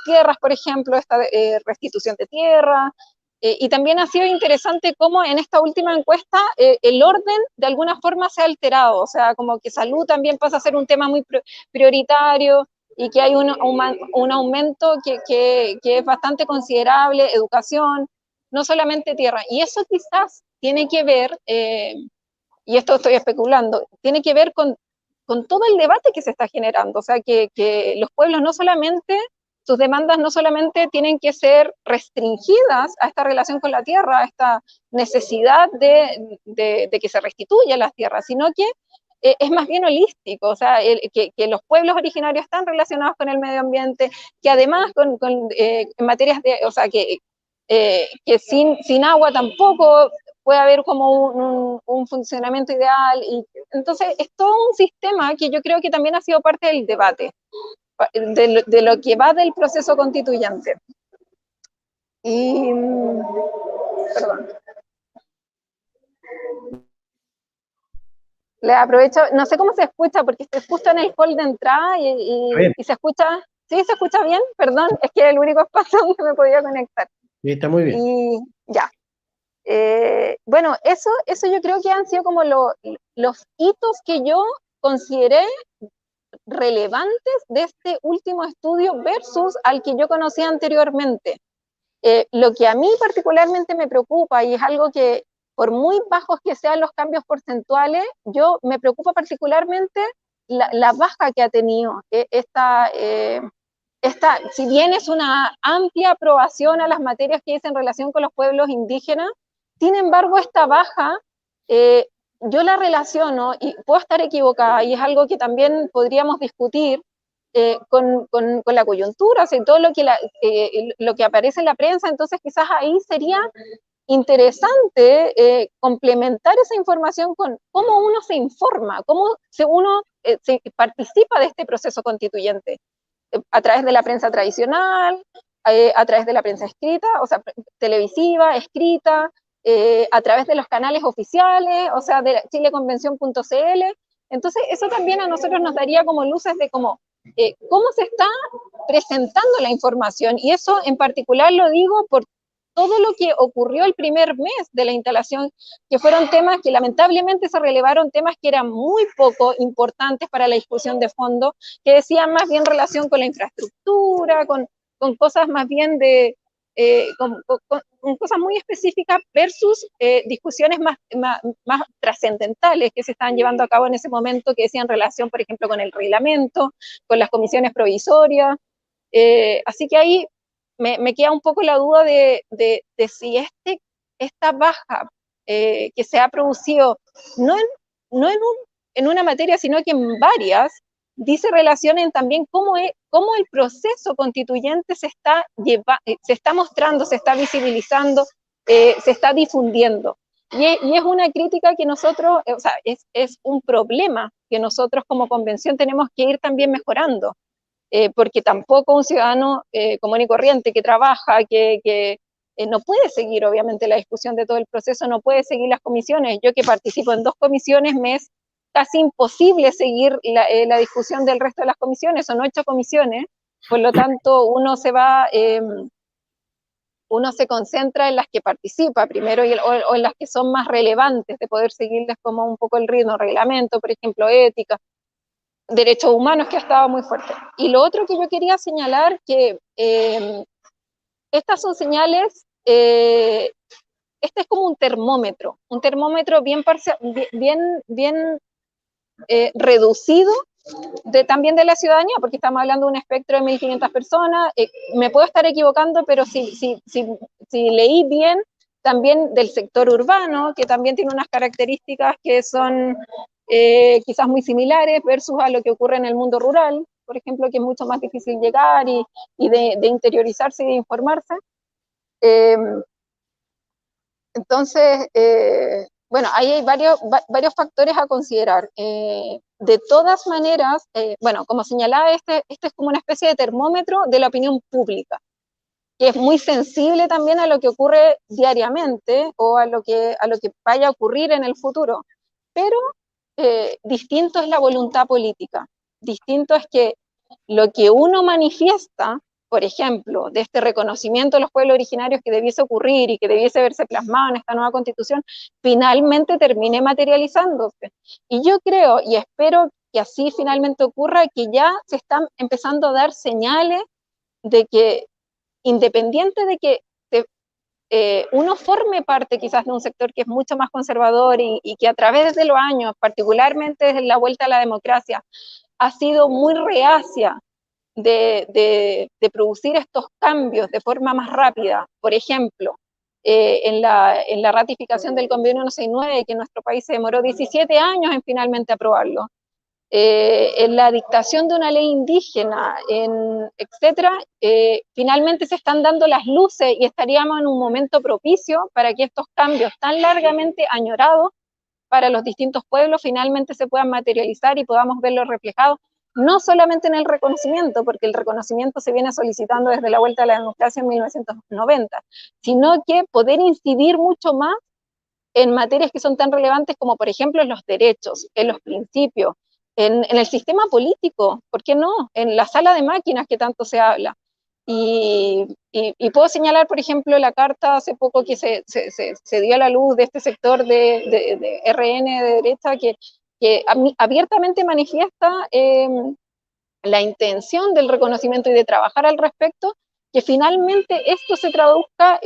tierras, por ejemplo, esta restitución de tierra. Y también ha sido interesante cómo en esta última encuesta el orden de alguna forma se ha alterado, o sea, como que salud también pasa a ser un tema muy prioritario y que hay un aumento que es bastante considerable, educación, no solamente tierra. Y eso quizás tiene que ver, y esto estoy especulando, tiene que ver con todo el debate que se está generando, o sea, que los pueblos no solamente, sus demandas no solamente tienen que ser restringidas a esta relación con la tierra, a esta necesidad de que se restituyan las tierras, sino que es más bien holístico, o sea, que los pueblos originarios están relacionados con el medio ambiente, que además en materias de, o sea, que sin agua tampoco puede haber como un funcionamiento ideal, y entonces es todo un sistema que yo creo que también ha sido parte del debate, de lo que va del proceso constituyente. Y, perdón. Le aprovecho, no sé cómo se escucha, porque estoy justo en el hall de entrada y se escucha, ¿sí se escucha bien? Perdón, es que era el único espacio donde me podía conectar. Sí, está muy bien. Y ya. Bueno, eso yo creo que han sido como los hitos que yo consideré relevantes de este último estudio versus al que yo conocía anteriormente. Lo que a mí particularmente me preocupa, y es algo que por muy bajos que sean los cambios porcentuales, me preocupa particularmente la baja que ha tenido si bien es una amplia aprobación a las materias que dicen relación con los pueblos indígenas, sin embargo esta baja yo la relaciono, y puedo estar equivocada, y es algo que también podríamos discutir con la coyuntura, o sea, todo lo que aparece en la prensa. Entonces quizás ahí sería interesante complementar esa información con cómo uno se informa, cómo uno se participa de este proceso constituyente, a través de la prensa tradicional, a través de la prensa escrita, o sea, televisiva, escrita, a través de los canales oficiales, o sea, de chileconvención.cl. Entonces, eso también a nosotros nos daría como luces de cómo se está presentando la información, y eso en particular lo digo por todo lo que ocurrió el primer mes de la instalación, que fueron temas que lamentablemente se relevaron, temas que eran muy poco importantes para la discusión de fondo, que decían más bien relación con la infraestructura, con cosas más bien con cosas muy específicas versus discusiones más trascendentales que se estaban llevando a cabo en ese momento, que decían relación, por ejemplo, con el reglamento, con las comisiones provisorias. Así que ahí me queda un poco la duda de si esta baja que se ha producido, no en una materia, sino que en varias, dice relación en también cómo el proceso constituyente se está mostrando, se está visibilizando, se está difundiendo. Y es una crítica que nosotros, o sea, es un problema que nosotros como convención tenemos que ir también mejorando. Porque tampoco un ciudadano común y corriente que trabaja, que no puede seguir obviamente la discusión de todo el proceso, no puede seguir las comisiones. Yo que participo en 2 comisiones, me es casi imposible seguir la discusión del resto de las comisiones, son 8 comisiones, por lo tanto uno se concentra en las que participa primero o en las que son más relevantes, de poder seguirles como un poco el ritmo, reglamento, por ejemplo, ética, derechos humanos, que ha estado muy fuerte. Y lo otro que yo quería señalar, que estas son señales, este es como un termómetro bien reducido también de la ciudadanía, porque estamos hablando de un espectro de 1.500 personas, me puedo estar equivocando, pero si leí bien, también del sector urbano, que también tiene unas características que son quizás muy similares versus a lo que ocurre en el mundo rural, por ejemplo, que es mucho más difícil llegar y de interiorizarse y de informarse. Entonces, bueno, ahí hay varios factores a considerar. De todas maneras, bueno, como señalaba, este es como una especie de termómetro de la opinión pública, que es muy sensible también a lo que ocurre diariamente o a lo que vaya a ocurrir en el futuro. Pero distinto es la voluntad política. Distinto es que lo que uno manifiesta, por ejemplo, de este reconocimiento de los pueblos originarios que debiese ocurrir y que debiese verse plasmado en esta nueva constitución, finalmente termine materializándose. Y yo creo y espero que así finalmente ocurra, que ya se están empezando a dar señales de que, independiente de que uno forme parte quizás de un sector que es mucho más conservador y que a través de los años, particularmente desde la vuelta a la democracia, ha sido muy reacia de producir estos cambios de forma más rápida. Por ejemplo, en la ratificación del Convenio 169, que en nuestro país se demoró 17 años en finalmente aprobarlo, en la dictación de una ley indígena, etcétera, finalmente se están dando las luces y estaríamos en un momento propicio para que estos cambios tan largamente añorados para los distintos pueblos finalmente se puedan materializar y podamos verlos reflejados, no solamente en el reconocimiento, porque el reconocimiento se viene solicitando desde la vuelta a la democracia en 1990, sino que poder incidir mucho más en materias que son tan relevantes como, por ejemplo, en los derechos, en los principios, en el sistema político, ¿por qué no? En la sala de máquinas que tanto se habla. Y puedo señalar, por ejemplo, la carta hace poco que se dio a la luz de este sector de RN de derecha que abiertamente manifiesta la intención del reconocimiento y de trabajar al respecto, que finalmente esto se traduzca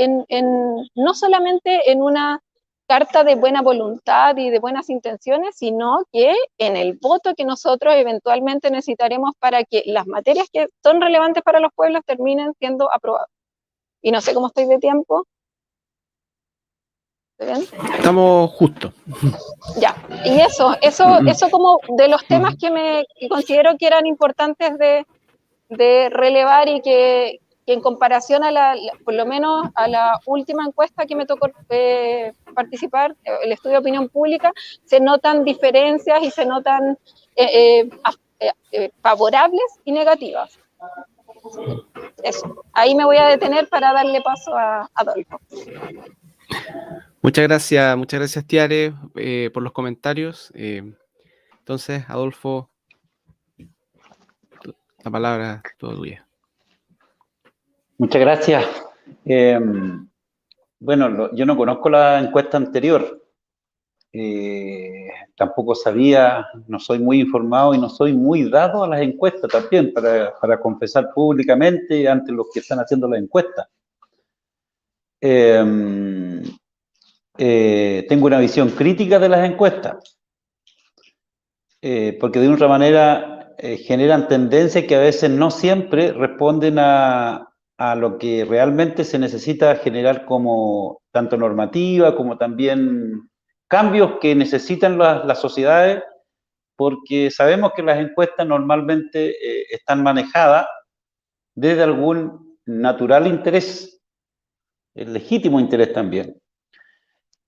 no solamente en una carta de buena voluntad y de buenas intenciones, sino que en el voto que nosotros eventualmente necesitaremos para que las materias que son relevantes para los pueblos terminen siendo aprobadas. Y no sé cómo estoy de tiempo. ¿Está bien? Estamos justo. Ya, y eso como de los temas que considero que eran importantes de relevar y que en comparación a por lo menos a la última encuesta que me tocó participar, el estudio de opinión pública, se notan diferencias y se notan favorables y negativas. Eso, ahí me voy a detener para darle paso a Adolfo. Muchas gracias Tiare, por los comentarios. Entonces, Adolfo, la palabra es toda tuya. Muchas gracias. Bueno, yo no conozco la encuesta anterior. Tampoco sabía, no soy muy informado y no soy muy dado a las encuestas también, para confesar públicamente ante los que están haciendo la encuesta. Tengo una visión crítica de las encuestas, porque de una manera generan tendencias que a veces no siempre responden a lo que realmente se necesita generar como tanto normativa como también cambios que necesitan las sociedades, porque sabemos que las encuestas normalmente están manejadas desde algún natural interés, el legítimo interés también.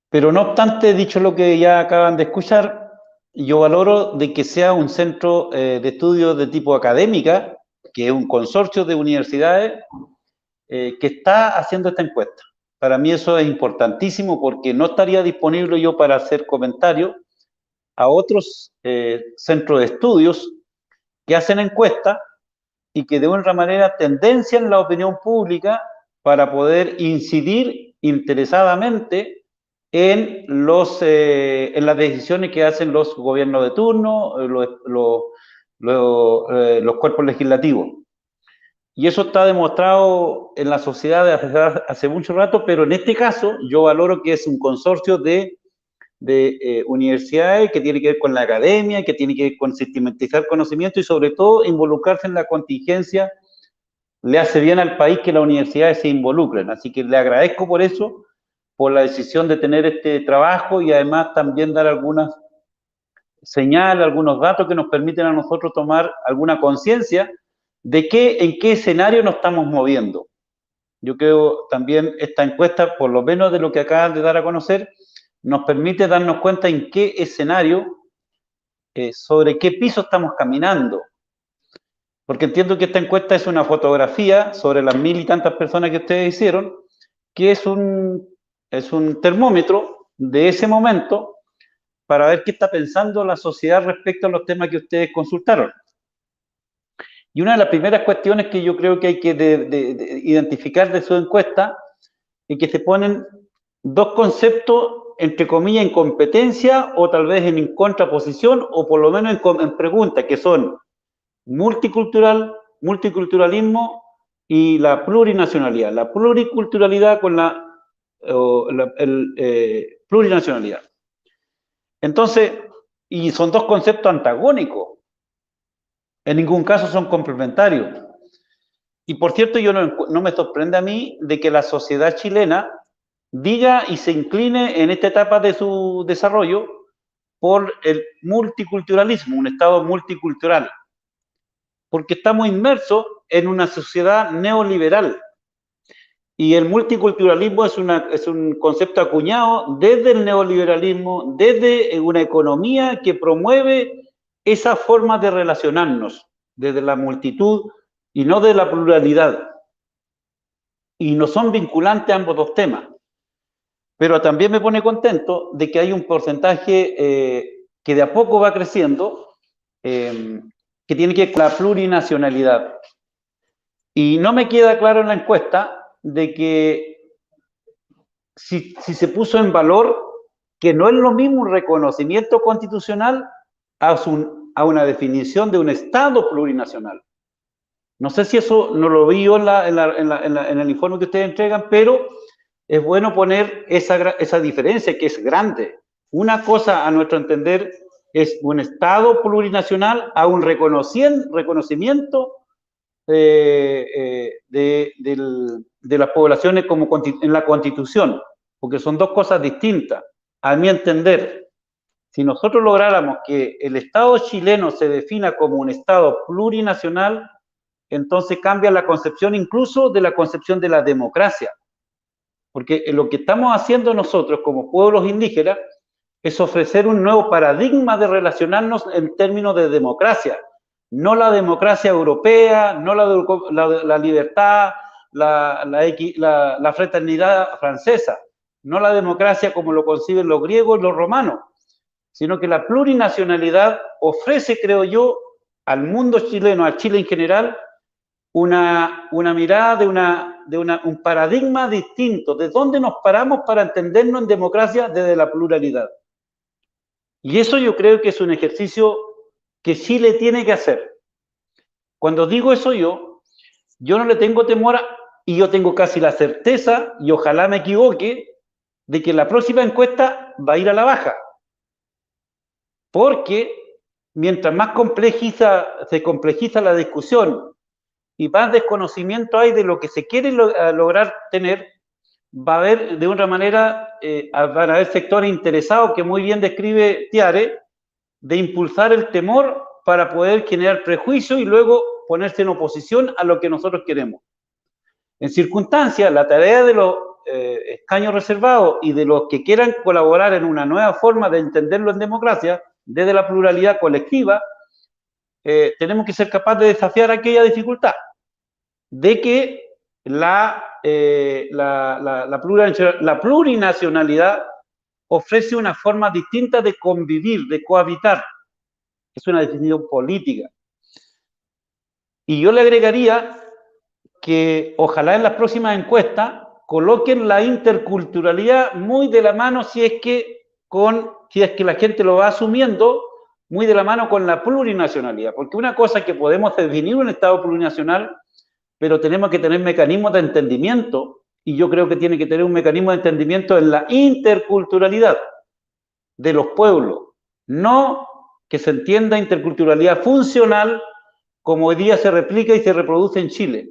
Pero no obstante, dicho lo que ya acaban de escuchar, yo valoro de que sea un centro de estudios de tipo académica, que es un consorcio de universidades, que está haciendo esta encuesta. Para mí eso es importantísimo porque no estaría disponible yo para hacer comentarios a otros centros de estudios que hacen encuestas y que de una manera tendencian la opinión pública para poder incidir interesadamente en las decisiones que hacen los gobiernos de turno, los cuerpos legislativos. Y eso está demostrado en la sociedad hace mucho rato, pero en este caso yo valoro que es un consorcio de universidades que tiene que ver con la academia, que tiene que ver con sistematizar conocimiento y sobre todo involucrarse en la contingencia. Le hace bien al país que las universidades se involucren, así que le agradezco por eso, por la decisión de tener este trabajo y además también dar algunas señales, algunos datos que nos permiten a nosotros tomar alguna conciencia de en qué escenario nos estamos moviendo. Yo creo también esta encuesta, por lo menos de lo que acaban de dar a conocer, nos permite darnos cuenta en qué escenario, sobre qué piso estamos caminando. Porque entiendo que esta encuesta es una fotografía sobre las 1000 y tantas personas que ustedes hicieron, que es un termómetro de ese momento para ver qué está pensando la sociedad respecto a los temas que ustedes consultaron. Y una de las primeras cuestiones que yo creo que hay que identificar de su encuesta es que se ponen dos conceptos, entre comillas, en competencia o tal vez en contraposición o por lo menos en pregunta, que son multiculturalismo y la plurinacionalidad. La pluriculturalidad con la plurinacionalidad. Entonces, y son dos conceptos antagónicos. En ningún caso son complementarios. Y por cierto, yo no me sorprende a mí de que la sociedad chilena diga y se incline en esta etapa de su desarrollo por el multiculturalismo, un Estado multicultural. Porque estamos inmersos en una sociedad neoliberal. Y el multiculturalismo es un concepto acuñado desde el neoliberalismo, desde una economía que promueve esa forma de relacionarnos, desde la multitud y no de la pluralidad. Y no son vinculantes ambos dos temas. Pero también me pone contento de que hay un porcentaje que de a poco va creciendo, que tiene que ver con la plurinacionalidad. Y no me queda claro en la encuesta de que si se puso en valor que no es lo mismo un reconocimiento constitucional a una definición de un Estado plurinacional. No sé si eso no lo vi yo en el informe que ustedes entregan, pero es bueno poner esa diferencia que es grande. Una cosa, a nuestro entender, es un Estado plurinacional a un reconocimiento de las poblaciones como en la Constitución, porque son dos cosas distintas. A mi entender, si nosotros lográramos que el Estado chileno se defina como un Estado plurinacional, entonces cambia la concepción incluso de la concepción de la democracia. Porque lo que estamos haciendo nosotros como pueblos indígenas es ofrecer un nuevo paradigma de relacionarnos en términos de democracia. No la democracia europea, no la libertad, la fraternidad francesa, no la democracia como lo conciben los griegos y los romanos, sino que la plurinacionalidad ofrece, creo yo, al mundo chileno, al Chile en general, una mirada de un paradigma distinto, de dónde nos paramos para entendernos en democracia desde la pluralidad. Y eso yo creo que es un ejercicio que Chile tiene que hacer. Cuando digo eso yo no le tengo temor y yo tengo casi la certeza, y ojalá me equivoque, de que la próxima encuesta va a ir a la baja. Porque mientras más se complejiza la discusión y más desconocimiento hay de lo que se quiere lograr tener, va a haber, de una manera, van a haber sectores interesados, que muy bien describe Tiare, de impulsar el temor para poder generar prejuicio y luego ponerse en oposición a lo que nosotros queremos. En circunstancias, la tarea de los escaños reservados y de los que quieran colaborar en una nueva forma de entenderlo en democracia, desde la pluralidad colectiva, tenemos que ser capaces de desafiar aquella dificultad de que la plurinacionalidad ofrece una forma distinta de convivir, de cohabitar. Es una definición política. Y yo le agregaría que ojalá en las próximas encuestas coloquen la interculturalidad muy de la mano, si es que la gente lo va asumiendo, muy de la mano con la plurinacionalidad. Porque una cosa es que podemos definir un Estado plurinacional, pero tenemos que tener mecanismos de entendimiento, y yo creo que tiene que tener un mecanismo de entendimiento en la interculturalidad de los pueblos, no que se entienda interculturalidad funcional como hoy día se replica y se reproduce en Chile.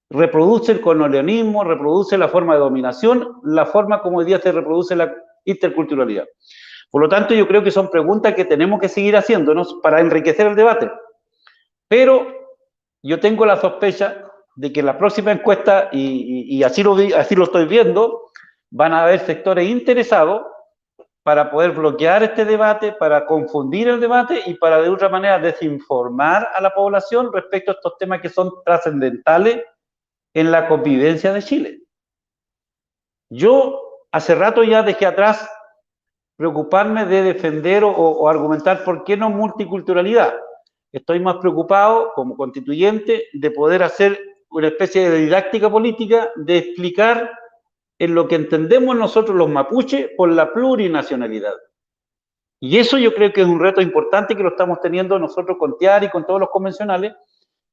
Reproduce el colonialismo, reproduce la forma de dominación, la forma como hoy día se reproduce la interculturalidad. Por lo tanto, yo creo que son preguntas que tenemos que seguir haciéndonos para enriquecer el debate. Pero yo tengo la sospecha de que en la próxima encuesta, y así lo estoy viendo, van a haber sectores interesados para poder bloquear este debate, para confundir el debate y para de otra manera desinformar a la población respecto a estos temas que son trascendentales en la convivencia de Chile. Yo hace rato ya dejé atrás preocuparme de defender o argumentar por qué no multiculturalidad. Estoy más preocupado, como constituyente, de poder hacer una especie de didáctica política, de explicar en lo que entendemos nosotros los mapuches por la plurinacionalidad. Y eso yo creo que es un reto importante que lo estamos teniendo nosotros con TIAR y con todos los convencionales,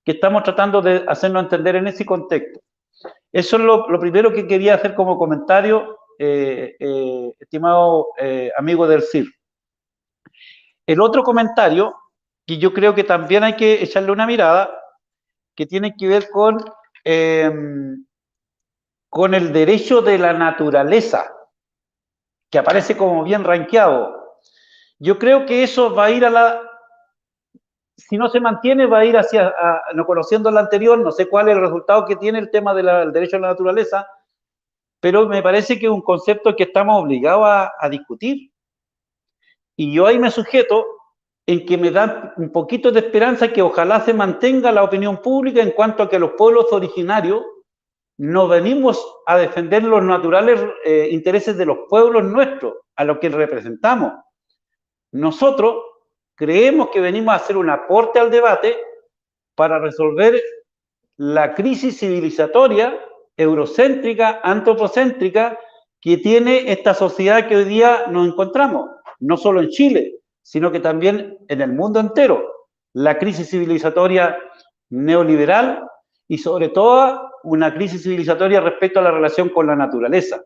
que estamos tratando de hacernos entender en ese contexto. Eso es lo primero que quería hacer como comentario, estimado amigo del CIR. El otro comentario, que yo creo que también hay que echarle una mirada, que tiene que ver con el derecho de la naturaleza, que aparece como bien rankeado. Yo creo que eso va a ir si no se mantiene, va a ir no conociendo la anterior, no sé cuál es el resultado que tiene el tema del derecho a la naturaleza, pero me parece que es un concepto que estamos obligados a discutir. Y yo ahí me sujeto en que me da un poquito de esperanza que ojalá se mantenga la opinión pública en cuanto a que los pueblos originarios no venimos a defender los naturales intereses de los pueblos nuestros, a los que representamos. Nosotros creemos que venimos a hacer un aporte al debate para resolver la crisis civilizatoria, eurocéntrica, antropocéntrica, que tiene esta sociedad que hoy día nos encontramos, no solo en Chile, sino que también en el mundo entero. La crisis civilizatoria neoliberal y sobre todo una crisis civilizatoria respecto a la relación con la naturaleza.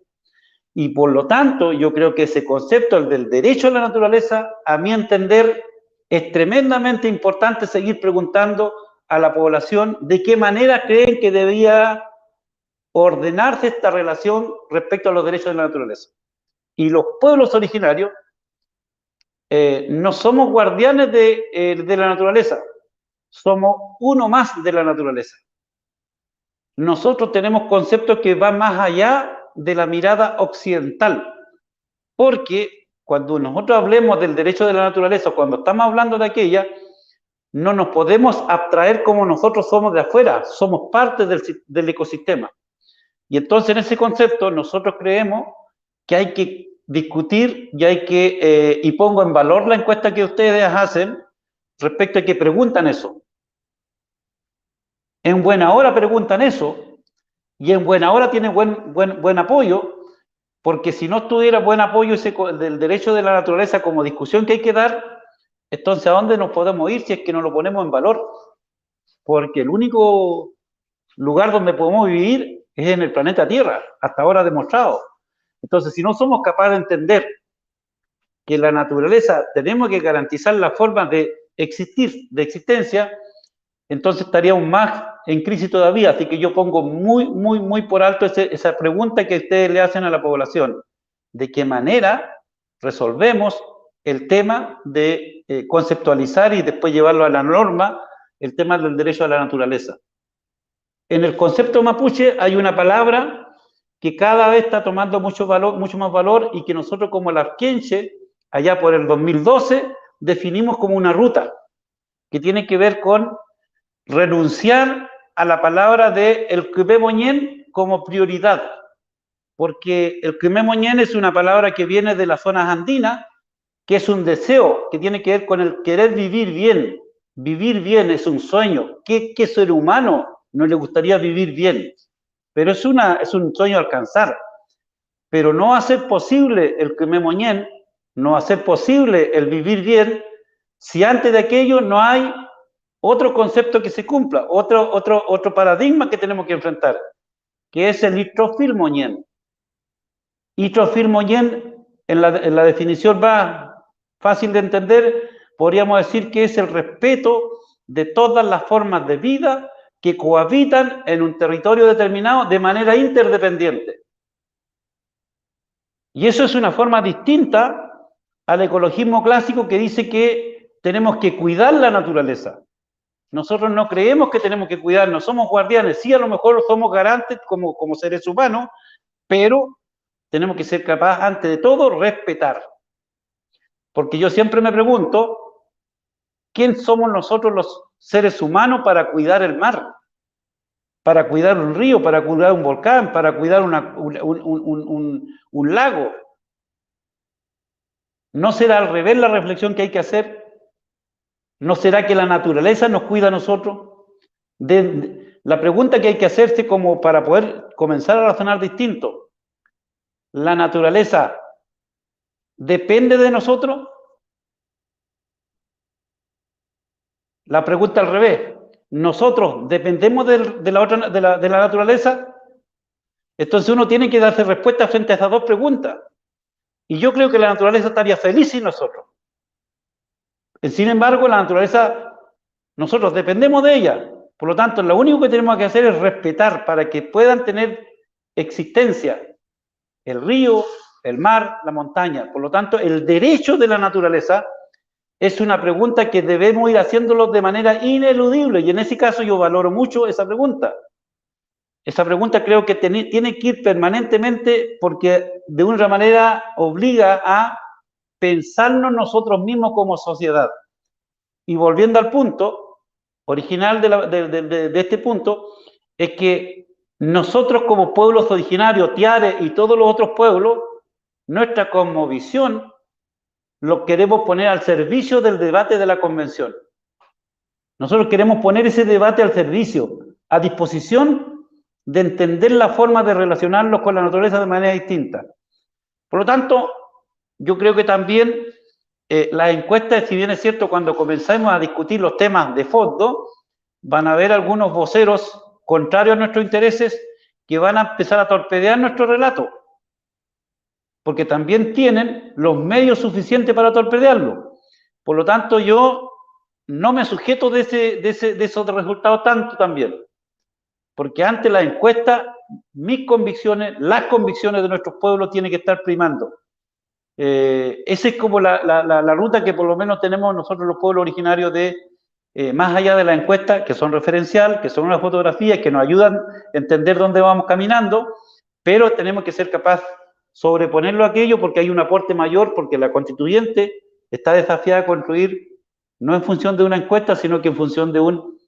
Y por lo tanto, yo creo que ese concepto, el del derecho a la naturaleza, a mi entender, es tremendamente importante seguir preguntando a la población de qué manera creen que debía ordenarse esta relación respecto a los derechos de la naturaleza. Y los pueblos originarios no somos guardianes de la naturaleza, somos uno más de la naturaleza. Nosotros tenemos conceptos que van más allá de la mirada occidental, porque cuando nosotros hablemos del derecho de la naturaleza, cuando estamos hablando de aquella, no nos podemos abstraer como nosotros somos de afuera, somos parte del ecosistema. Y entonces en ese concepto nosotros creemos que hay que discutir y y pongo en valor la encuesta que ustedes hacen respecto a que preguntan eso. En buena hora preguntan eso y en buena hora tienen buen apoyo, porque si no tuviera buen apoyo del derecho de la naturaleza como discusión que hay que dar, entonces ¿a dónde nos podemos ir si es que no lo ponemos en valor? Porque el único lugar donde podemos vivir es en el planeta Tierra, hasta ahora demostrado. Entonces, si no somos capaces de entender que la naturaleza tenemos que garantizar la forma de existir, de existencia, entonces estaríamos más en crisis todavía. Así que yo pongo muy por alto esa pregunta que ustedes le hacen a la población. ¿De qué manera resolvemos el tema de conceptualizar y después llevarlo a la norma, el tema del derecho a la naturaleza? En el concepto mapuche hay una palabra que cada vez está tomando mucho más valor y que nosotros como Larquenche, allá por el 2012, definimos como una ruta que tiene que ver con renunciar a la palabra de el Quimé-Moñén como prioridad, porque el Quimé-Moñén es una palabra que viene de las zonas andinas, que es un deseo, que tiene que ver con el querer vivir bien. Vivir bien es un sueño. ¿Qué ser humano no le gustaría vivir bien? Pero es un sueño a alcanzar. Pero no va a ser posible el Quimé-Moñén, no va a ser posible el vivir bien, si antes de aquello no hay otro concepto que se cumpla, otro paradigma que tenemos que enfrentar, que es el Itrofil-Moñén. Itrofil-Moñén, en la definición más fácil de entender, podríamos decir que es el respeto de todas las formas de vida que cohabitan en un territorio determinado de manera interdependiente. Y eso es una forma distinta al ecologismo clásico que dice que tenemos que cuidar la naturaleza. Nosotros no creemos que tenemos que cuidar, no somos guardianes, sí a lo mejor somos garantes como seres humanos, pero tenemos que ser capaces, antes de todo, respetar. Porque yo siempre me pregunto, ¿quién somos nosotros los seres humanos para cuidar el mar? Para cuidar un río, para cuidar un volcán, para cuidar un lago. ¿No será al revés la reflexión que hay que hacer? ¿No será que la naturaleza nos cuida a nosotros? La pregunta que hay que hacerse como para poder comenzar a razonar distinto. ¿La naturaleza depende de nosotros? La pregunta al revés. ¿Nosotros dependemos de la naturaleza? Entonces uno tiene que darse respuesta frente a esas dos preguntas. Y yo creo que la naturaleza estaría feliz sin nosotros. Sin embargo, la naturaleza, nosotros dependemos de ella. Por lo tanto, lo único que tenemos que hacer es respetar para que puedan tener existencia el río, el mar, la montaña. Por lo tanto, el derecho de la naturaleza es una pregunta que debemos ir haciéndolo de manera ineludible. Y en ese caso yo valoro mucho esa pregunta. Esa pregunta creo que tiene que ir permanentemente porque de una manera obliga a pensarnos nosotros mismos como sociedad. Y volviendo al punto original de este punto, es que nosotros como pueblos originarios, Tiare y todos los otros pueblos, nuestra cosmovisión lo queremos poner al servicio del debate de la convención. Nosotros queremos poner ese debate al servicio, a disposición de entender la forma de relacionarnos con la naturaleza de manera distinta. Por lo tanto, yo creo que también las encuestas, si bien es cierto, cuando comencemos a discutir los temas de fondo, van a haber algunos voceros contrarios a nuestros intereses que van a empezar a torpedear nuestro relato, porque también tienen los medios suficientes para torpedearlo. Por lo tanto, yo no me sujeto de esos resultados tanto también, porque ante la encuesta, mis convicciones, las convicciones de nuestros pueblos tienen que estar primando. Esa es como la ruta que por lo menos tenemos nosotros los pueblos originarios más allá de la encuesta, que son referencial, que son unas fotografías que nos ayudan a entender dónde vamos caminando, pero tenemos que ser capaces de sobreponerlo a aquello porque hay un aporte mayor, porque la constituyente está desafiada a construir no en función de una encuesta, sino que en función de un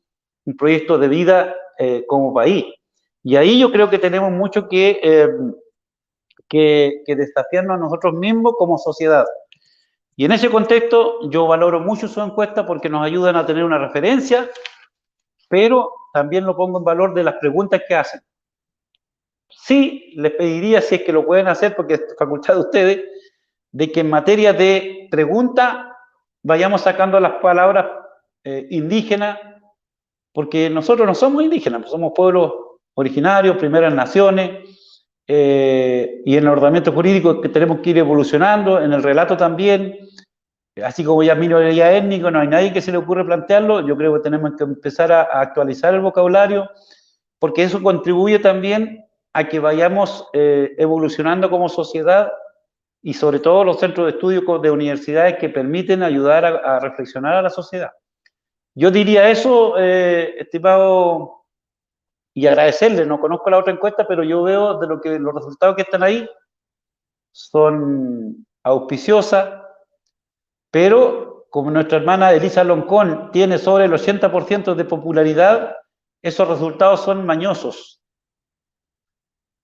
proyecto de vida como país. Y ahí yo creo que tenemos mucho que desafiarnos a nosotros mismos como sociedad. Y en ese contexto yo valoro mucho su encuesta porque nos ayudan a tener una referencia, pero también lo pongo en valor de las preguntas que hacen. Sí, les pediría, si es que lo pueden hacer, porque es facultad de ustedes, de que en materia de pregunta vayamos sacando las palabras indígenas, porque nosotros no somos indígenas, somos pueblos originarios, primeras naciones, y en el ordenamiento jurídico que tenemos que ir evolucionando, en el relato también, así como ya minoría étnico, no hay nadie que se le ocurre plantearlo, yo creo que tenemos que empezar a actualizar el vocabulario, porque eso contribuye también a que vayamos evolucionando como sociedad y sobre todo los centros de estudio de universidades que permiten ayudar a reflexionar a la sociedad. Yo diría eso, estimado, y agradecerle, no conozco la otra encuesta, pero yo veo de los resultados que están ahí son auspiciosas, pero como nuestra hermana Elisa Loncón tiene sobre el 80% de popularidad, esos resultados son mañosos,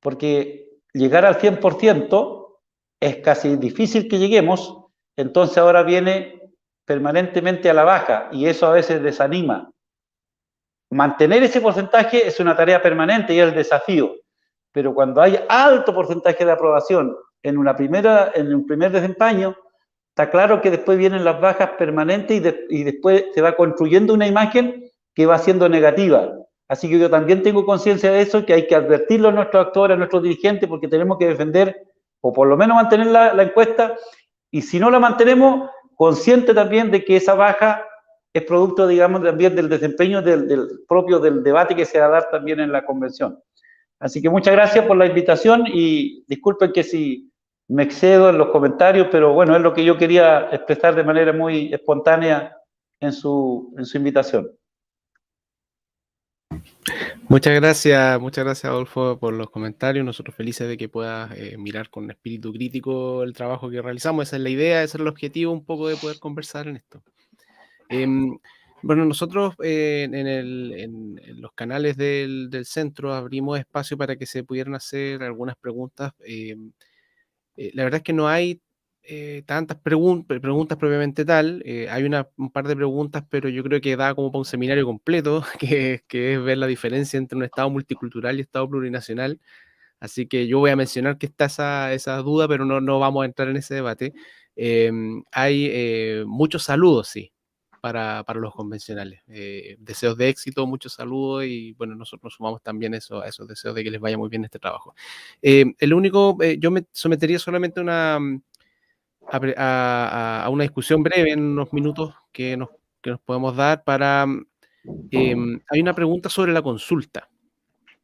porque llegar al 100% es casi difícil que lleguemos, entonces ahora viene permanentemente a la baja y eso a veces desanima. Mantener ese porcentaje es una tarea permanente y es el desafío, pero cuando hay alto porcentaje de aprobación en un primer desempeño, está claro que después vienen las bajas permanentes y después se va construyendo una imagen que va siendo negativa. Así que yo también tengo conciencia de eso, que hay que advertirlo a nuestros actores, a nuestros dirigentes, porque tenemos que defender, o por lo menos mantener la encuesta, y si no la mantenemos, consciente también de que esa baja es producto, digamos, también del desempeño del debate que se va a dar también en la convención. Así que muchas gracias por la invitación y disculpen que si me excedo en los comentarios, pero bueno, es lo que yo quería expresar de manera muy espontánea en su invitación. Muchas gracias Adolfo por los comentarios. Nosotros felices de que puedas mirar con espíritu crítico el trabajo que realizamos. Esa es la idea, ese es el objetivo un poco de poder conversar en esto. Bueno, nosotros en los canales del centro abrimos espacio para que se pudieran hacer algunas preguntas. La verdad es que no hay tantas preguntas propiamente tal. Hay un par de preguntas, pero yo creo que da como para un seminario completo, que es ver la diferencia entre un Estado multicultural y Estado plurinacional. Así que yo voy a mencionar que está esa duda, pero no vamos a entrar en ese debate. Hay muchos saludos, sí, para los convencionales. Deseos de éxito, muchos saludos y bueno, nosotros nos sumamos también a esos deseos de que les vaya muy bien este trabajo. Yo me sometería solamente a una discusión breve en unos minutos que nos podemos dar para... hay una pregunta sobre la consulta.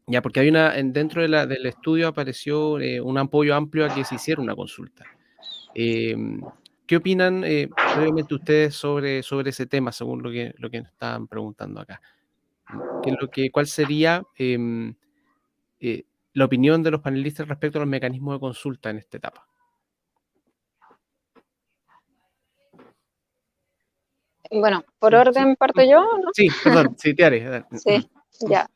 Ya, porque dentro del estudio apareció un apoyo amplio a que se hiciera una consulta. ¿Qué opinan brevemente ustedes sobre ese tema, según lo que nos estaban preguntando acá? ¿Cuál sería la opinión de los panelistas respecto a los mecanismos de consulta en esta etapa? Bueno, por orden parto yo, ¿no? Sí, perdón, sí, Tiare. Sí, ya.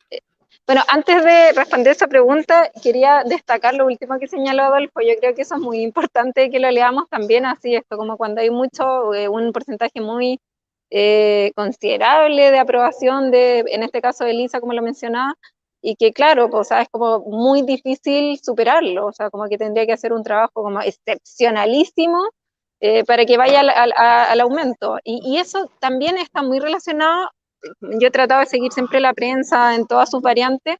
Bueno, antes de responder esa pregunta, quería destacar lo último que señaló Adolfo. Yo creo que eso es muy importante que lo leamos también así, esto como cuando hay un porcentaje muy considerable de aprobación en este caso de Elisa, como lo mencionaba, y que claro, pues, o sea, es como muy difícil superarlo, o sea, como que tendría que hacer un trabajo como excepcionalísimo para que vaya al aumento. Y eso también está muy relacionado. Yo he tratado de seguir siempre la prensa en todas sus variantes,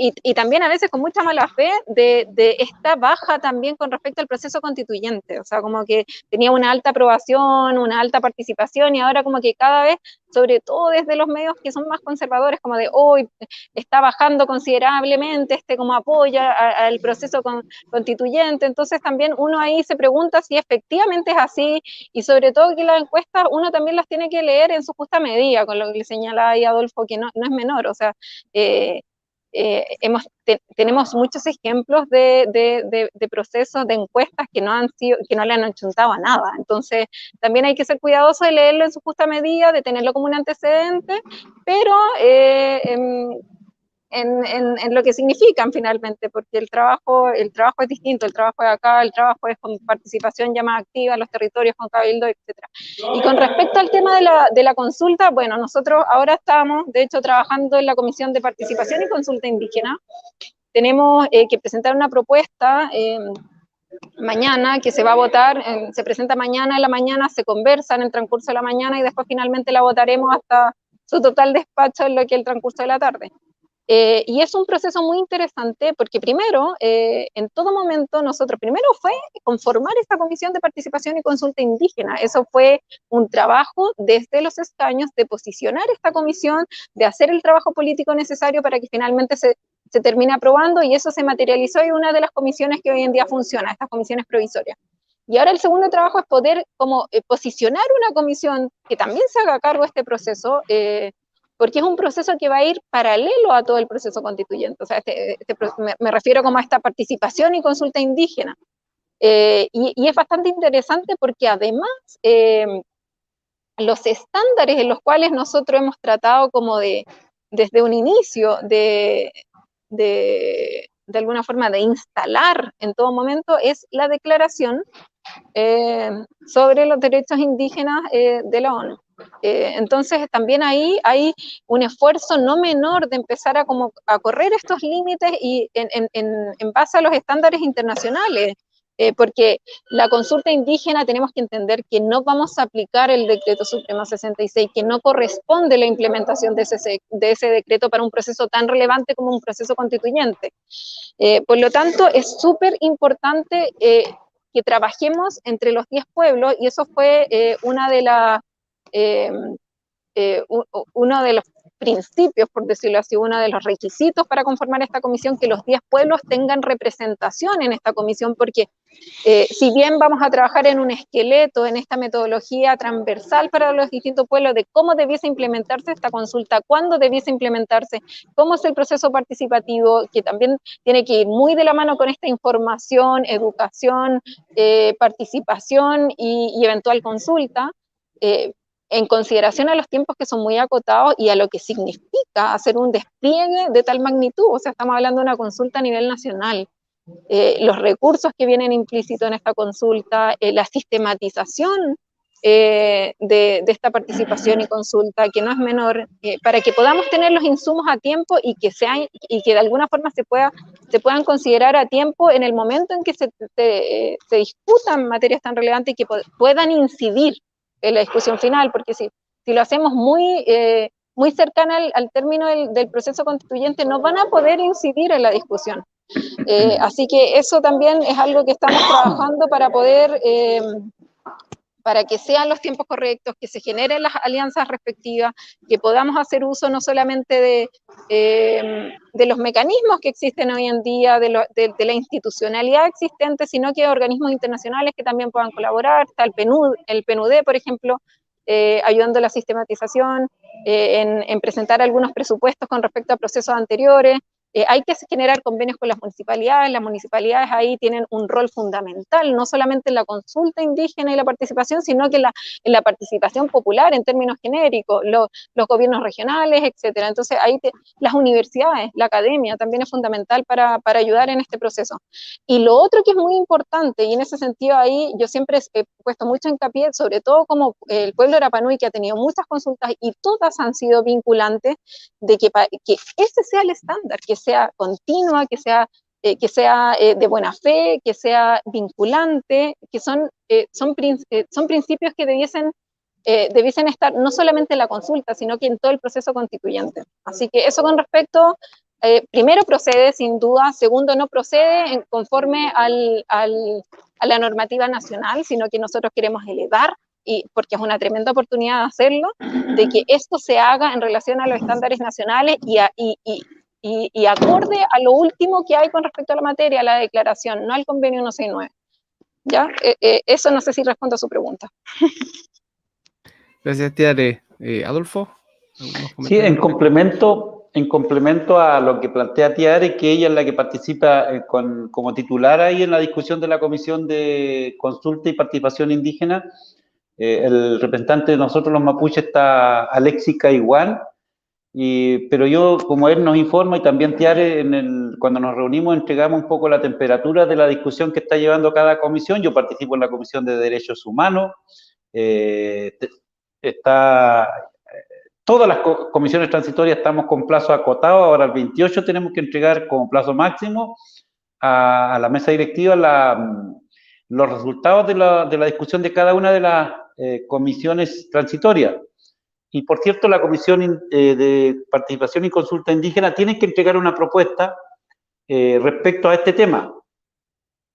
y también a veces con mucha mala fe de esta baja también con respecto al proceso constituyente, o sea, como que tenía una alta aprobación, una alta participación, y ahora como que cada vez, sobre todo desde los medios que son más conservadores, como de hoy está bajando considerablemente como apoyo al proceso constituyente. Entonces también uno ahí se pregunta si efectivamente es así, y sobre todo que las encuestas uno también las tiene que leer en su justa medida, con lo que le señala ahí Adolfo, que no es menor, o sea, tenemos muchos ejemplos de procesos, de encuestas que no le han achuntado a nada. Entonces, también hay que ser cuidadoso de leerlo en su justa medida, de tenerlo como un antecedente, pero en lo que significan finalmente, porque el trabajo es distinto, el trabajo de acá, el trabajo es con participación ya más activa en los territorios, con cabildo, etc. Y con respecto al tema de la consulta, bueno, nosotros ahora estamos, de hecho, trabajando en la Comisión de Participación y Consulta Indígena. Tenemos que presentar una propuesta mañana, que se va a votar, se presenta mañana en la mañana, se conversa en el transcurso de la mañana y después finalmente la votaremos hasta su total despacho en lo que es el transcurso de la tarde. Y es un proceso muy interesante porque primero, en todo momento, primero fue conformar esta Comisión de Participación y Consulta Indígena. Eso fue un trabajo desde los escaños de posicionar esta comisión, de hacer el trabajo político necesario para que finalmente se termine aprobando, y eso se materializó en una de las comisiones que hoy en día funciona, estas comisiones provisorias. Y ahora el segundo trabajo es poder posicionar una comisión que también se haga cargo de este proceso, porque es un proceso que va a ir paralelo a todo el proceso constituyente. O sea, me refiero como a esta participación y consulta indígena. Y es bastante interesante porque además los estándares en los cuales nosotros hemos tratado como desde un inicio de alguna forma de instalar en todo momento es la declaración sobre los derechos indígenas de la ONU. Entonces también ahí hay un esfuerzo no menor de empezar a correr estos límites y en base a los estándares internacionales, porque la consulta indígena tenemos que entender que no vamos a aplicar el Decreto Supremo 66, que no corresponde la implementación de ese decreto para un proceso tan relevante como un proceso constituyente. Por lo tanto, es súper importante que trabajemos entre los 10 pueblos, y eso fue uno de los principios, por decirlo así, uno de los requisitos para conformar esta comisión, que los 10 pueblos tengan representación en esta comisión, porque si bien vamos a trabajar en un esqueleto, en esta metodología transversal para los distintos pueblos de cómo debiese implementarse esta consulta, cuándo debiese implementarse, cómo es el proceso participativo, que también tiene que ir muy de la mano con esta información, educación, participación y eventual consulta, en consideración a los tiempos que son muy acotados y a lo que significa hacer un despliegue de tal magnitud. O sea, estamos hablando de una consulta a nivel nacional. Los recursos que vienen implícitos en esta consulta, la sistematización de esta participación y consulta, que no es menor, para que podamos tener los insumos a tiempo y que de alguna forma se puedan considerar a tiempo en el momento en que se discutan materias tan relevantes y que puedan incidir en la discusión final, porque si lo hacemos muy cercana al término del proceso constituyente, no van a poder incidir en la discusión. Así que eso también es algo que estamos trabajando para poder, para que sean los tiempos correctos, que se generen las alianzas respectivas, que podamos hacer uso no solamente de los mecanismos que existen hoy en día, de la institucionalidad existente, sino que organismos internacionales que también puedan colaborar. Está el PNUD, por ejemplo, ayudando a la sistematización, en presentar algunos presupuestos con respecto a procesos anteriores. Hay que generar convenios con las municipalidades ahí tienen un rol fundamental, no solamente en la consulta indígena y la participación, sino que en la participación popular en términos genéricos, los gobiernos regionales, etcétera. Entonces ahí las universidades, la academia también es fundamental para ayudar en este proceso. Y lo otro que es muy importante, y en ese sentido ahí yo siempre he puesto mucho hincapié, sobre todo como el pueblo de Rapa Nui, que ha tenido muchas consultas y todas han sido vinculantes, de que ese sea el estándar, que sea continua, que sea de buena fe, que sea vinculante, que son principios que debiesen estar no solamente en la consulta, sino que en todo el proceso constituyente. Así que eso con respecto, primero procede sin duda, segundo no procede conforme a la normativa nacional, sino que nosotros queremos elevar, porque es una tremenda oportunidad de hacerlo, de que esto se haga en relación a los estándares nacionales y acorde a lo último que hay con respecto a la materia, a la declaración, no al convenio 169. ¿Ya? Eso no sé si respondo a su pregunta. Gracias, Tiare. Adolfo. Sí, en complemento a lo que plantea Tiare, que ella es la que participa como titular ahí en la discusión de la Comisión de Consulta y Participación Indígena. El representante de nosotros los mapuches está Alexis Caiguán, pero yo, como él nos informa, y también Tiare, cuando nos reunimos entregamos un poco la temperatura de la discusión que está llevando cada comisión. Yo participo en la Comisión de Derechos Humanos, todas las comisiones transitorias estamos con plazo acotado. Ahora el 28 tenemos que entregar como plazo máximo a la mesa directiva los resultados de la discusión de cada una de las comisiones transitorias. Y por cierto, la Comisión de Participación y Consulta Indígena tiene que entregar una propuesta respecto a este tema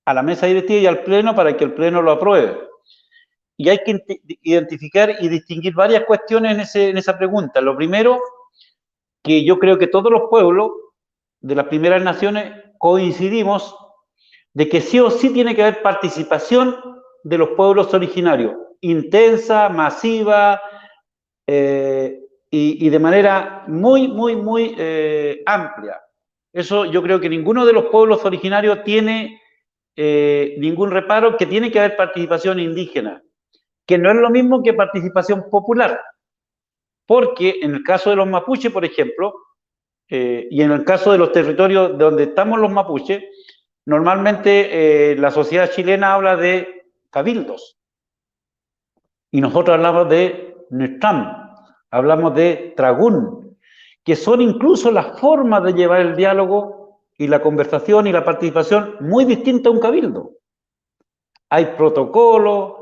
a la mesa directiva y al Pleno para que el Pleno lo apruebe. Y hay que identificar y distinguir varias cuestiones en esa pregunta. Lo primero, que yo creo que todos los pueblos de las primeras naciones coincidimos de que sí o sí tiene que haber participación de los pueblos originarios, intensa, masiva, y de manera muy, muy, muy amplia. Eso yo creo que ninguno de los pueblos originarios tiene ningún reparo, que tiene que haber participación indígena, que no es lo mismo que participación popular, porque en el caso de los mapuches, por ejemplo, y en el caso de los territorios donde estamos los mapuches, normalmente la sociedad chilena habla de cabildos, y nosotros hablamos de Nutram, hablamos de Tragún, que son incluso las formas de llevar el diálogo y la conversación y la participación muy distinta a un cabildo. Hay protocolos,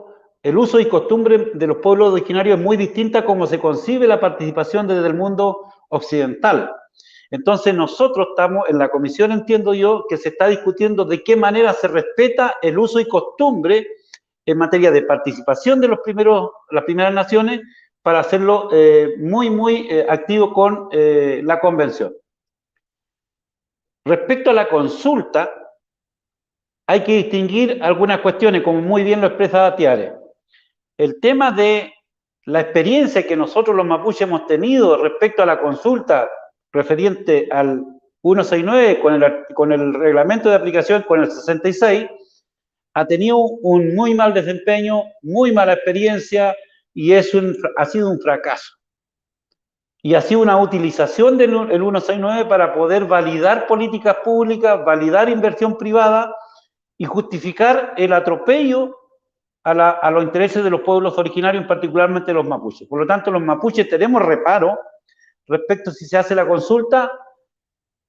el uso y costumbre de los pueblos originarios es muy distinta a cómo se concibe la participación desde el mundo occidental. Entonces nosotros estamos en la comisión, entiendo yo, que se está discutiendo de qué manera se respeta el uso y costumbre en materia de participación de las primeras naciones, para hacerlo muy activo con la convención. Respecto a la consulta, hay que distinguir algunas cuestiones, como muy bien lo expresa Tiare. El tema de la experiencia que nosotros los mapuches hemos tenido respecto a la consulta referente al 169 con el reglamento de aplicación, con el 66, ha tenido un muy mal desempeño, muy mala experiencia y ha sido un fracaso. Y ha sido una utilización del 169 para poder validar políticas públicas, validar inversión privada y justificar el atropello a los intereses de los pueblos originarios, particularmente los mapuches. Por lo tanto, los mapuches tenemos reparo respecto a si se hace la consulta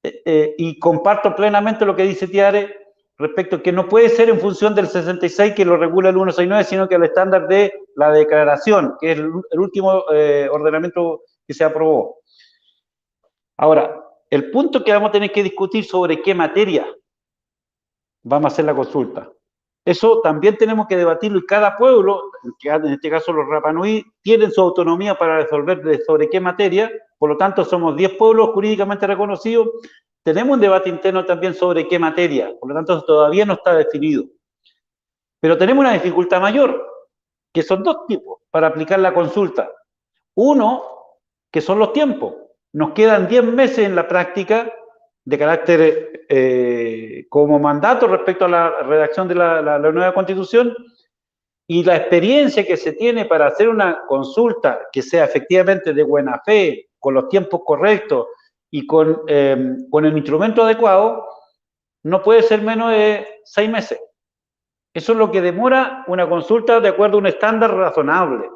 y comparto plenamente lo que dice Tiare respecto a que no puede ser en función del 66 que lo regula el 169, sino que el estándar de la declaración, que es el último ordenamiento que se aprobó. Ahora, el punto que vamos a tener que discutir sobre qué materia vamos a hacer la consulta. Eso también tenemos que debatirlo y cada pueblo, en este caso los Rapa Nui, tienen su autonomía para resolver sobre qué materia, por lo tanto somos 10 pueblos jurídicamente reconocidos, tenemos un debate interno también sobre qué materia, por lo tanto todavía no está definido. Pero tenemos una dificultad mayor, que son dos tipos para aplicar la consulta. Uno, que son los tiempos. Nos quedan 10 meses en la práctica de carácter como mandato respecto a la redacción de la nueva Constitución y la experiencia que se tiene para hacer una consulta que sea efectivamente de buena fe, con los tiempos correctos y con el instrumento adecuado, no puede ser menos de 6 meses. Eso es lo que demora una consulta de acuerdo a un estándar razonable.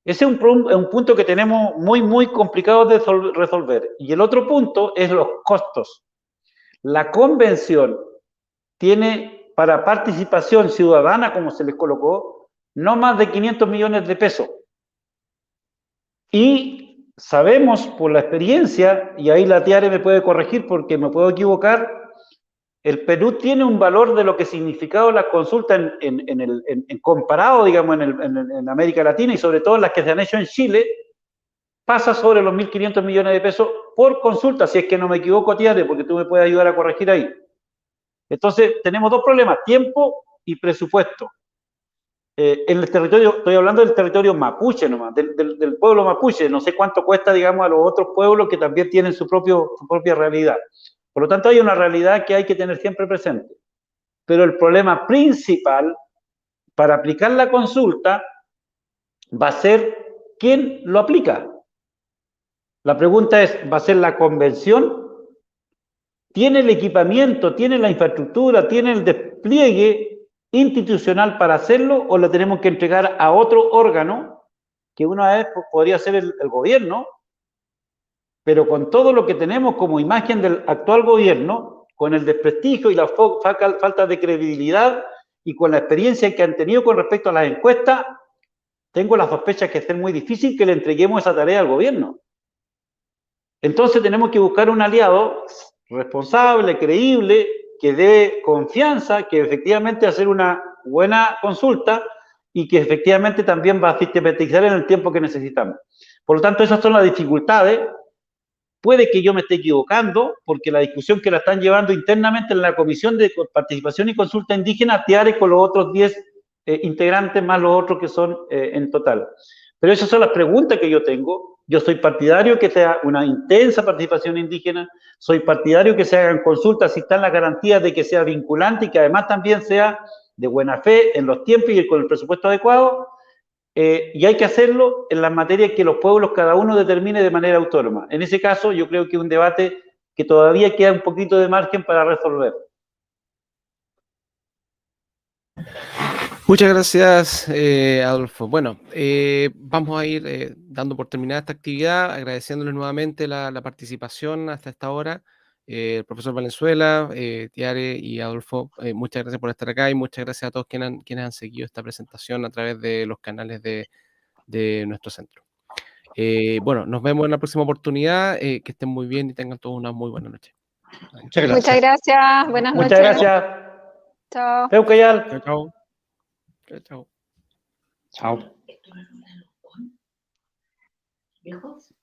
Ese es un punto que tenemos muy complicado de resolver. Y el otro punto es los costos. La convención tiene para participación ciudadana, como se les colocó, no más de 500 millones de pesos. Y sabemos por la experiencia, y ahí la Tiare me puede corregir porque me puedo equivocar, el Perú tiene un valor de lo que significado la consulta en comparado, digamos, en América Latina y sobre todo las que se han hecho en Chile, pasa sobre los 1.500 millones de pesos por consulta, si es que no me equivoco, Tiare, porque tú me puedes ayudar a corregir ahí. Entonces, tenemos dos problemas, tiempo y presupuesto. En el territorio, estoy hablando del territorio mapuche nomás, del pueblo mapuche, no sé cuánto cuesta, digamos, a los otros pueblos que también tienen su propia realidad. Por lo tanto, hay una realidad que hay que tener siempre presente. Pero el problema principal para aplicar la consulta va a ser quién lo aplica. La pregunta es, ¿va a ser la convención? ¿Tiene el equipamiento, tiene la infraestructura, tiene el despliegue institucional para hacerlo o lo tenemos que entregar a otro órgano que una vez podría ser el gobierno? Pero con todo lo que tenemos como imagen del actual gobierno, con el desprestigio y la falta de credibilidad y con la experiencia que han tenido con respecto a las encuestas, tengo la sospecha que es muy difícil que le entreguemos esa tarea al gobierno. Entonces tenemos que buscar un aliado responsable, creíble, que dé confianza, que efectivamente hacer una buena consulta y que efectivamente también va a sistematizar en el tiempo que necesitamos. Por lo tanto, esas son las dificultades. Puede que yo me esté equivocando, porque la discusión que la están llevando internamente en la Comisión de Participación y Consulta Indígena, Tiare con los otros 10 integrantes, más los otros que son en total. Pero esas son las preguntas que yo tengo. Yo soy partidario que sea una intensa participación indígena, soy partidario que se hagan consultas si están las garantías de que sea vinculante y que además también sea de buena fe en los tiempos y con el presupuesto adecuado. Y hay que hacerlo en las materias que los pueblos cada uno determine de manera autónoma. En ese caso, yo creo que es un debate que todavía queda un poquito de margen para resolver. Muchas gracias, Adolfo. Bueno, vamos a ir dando por terminada esta actividad, agradeciéndoles nuevamente la participación hasta esta hora. El profesor Valenzuela, Tiare y Adolfo, muchas gracias por estar acá y muchas gracias a todos quienes han seguido esta presentación a través de los canales de nuestro centro. Bueno, nos vemos en la próxima oportunidad. Que estén muy bien y tengan todos una muy buena noche. Muchas gracias. Muchas gracias. Buenas noches. Muchas gracias. Chao. Chao, chao. Chao, chao. Chao. ¿Lejos?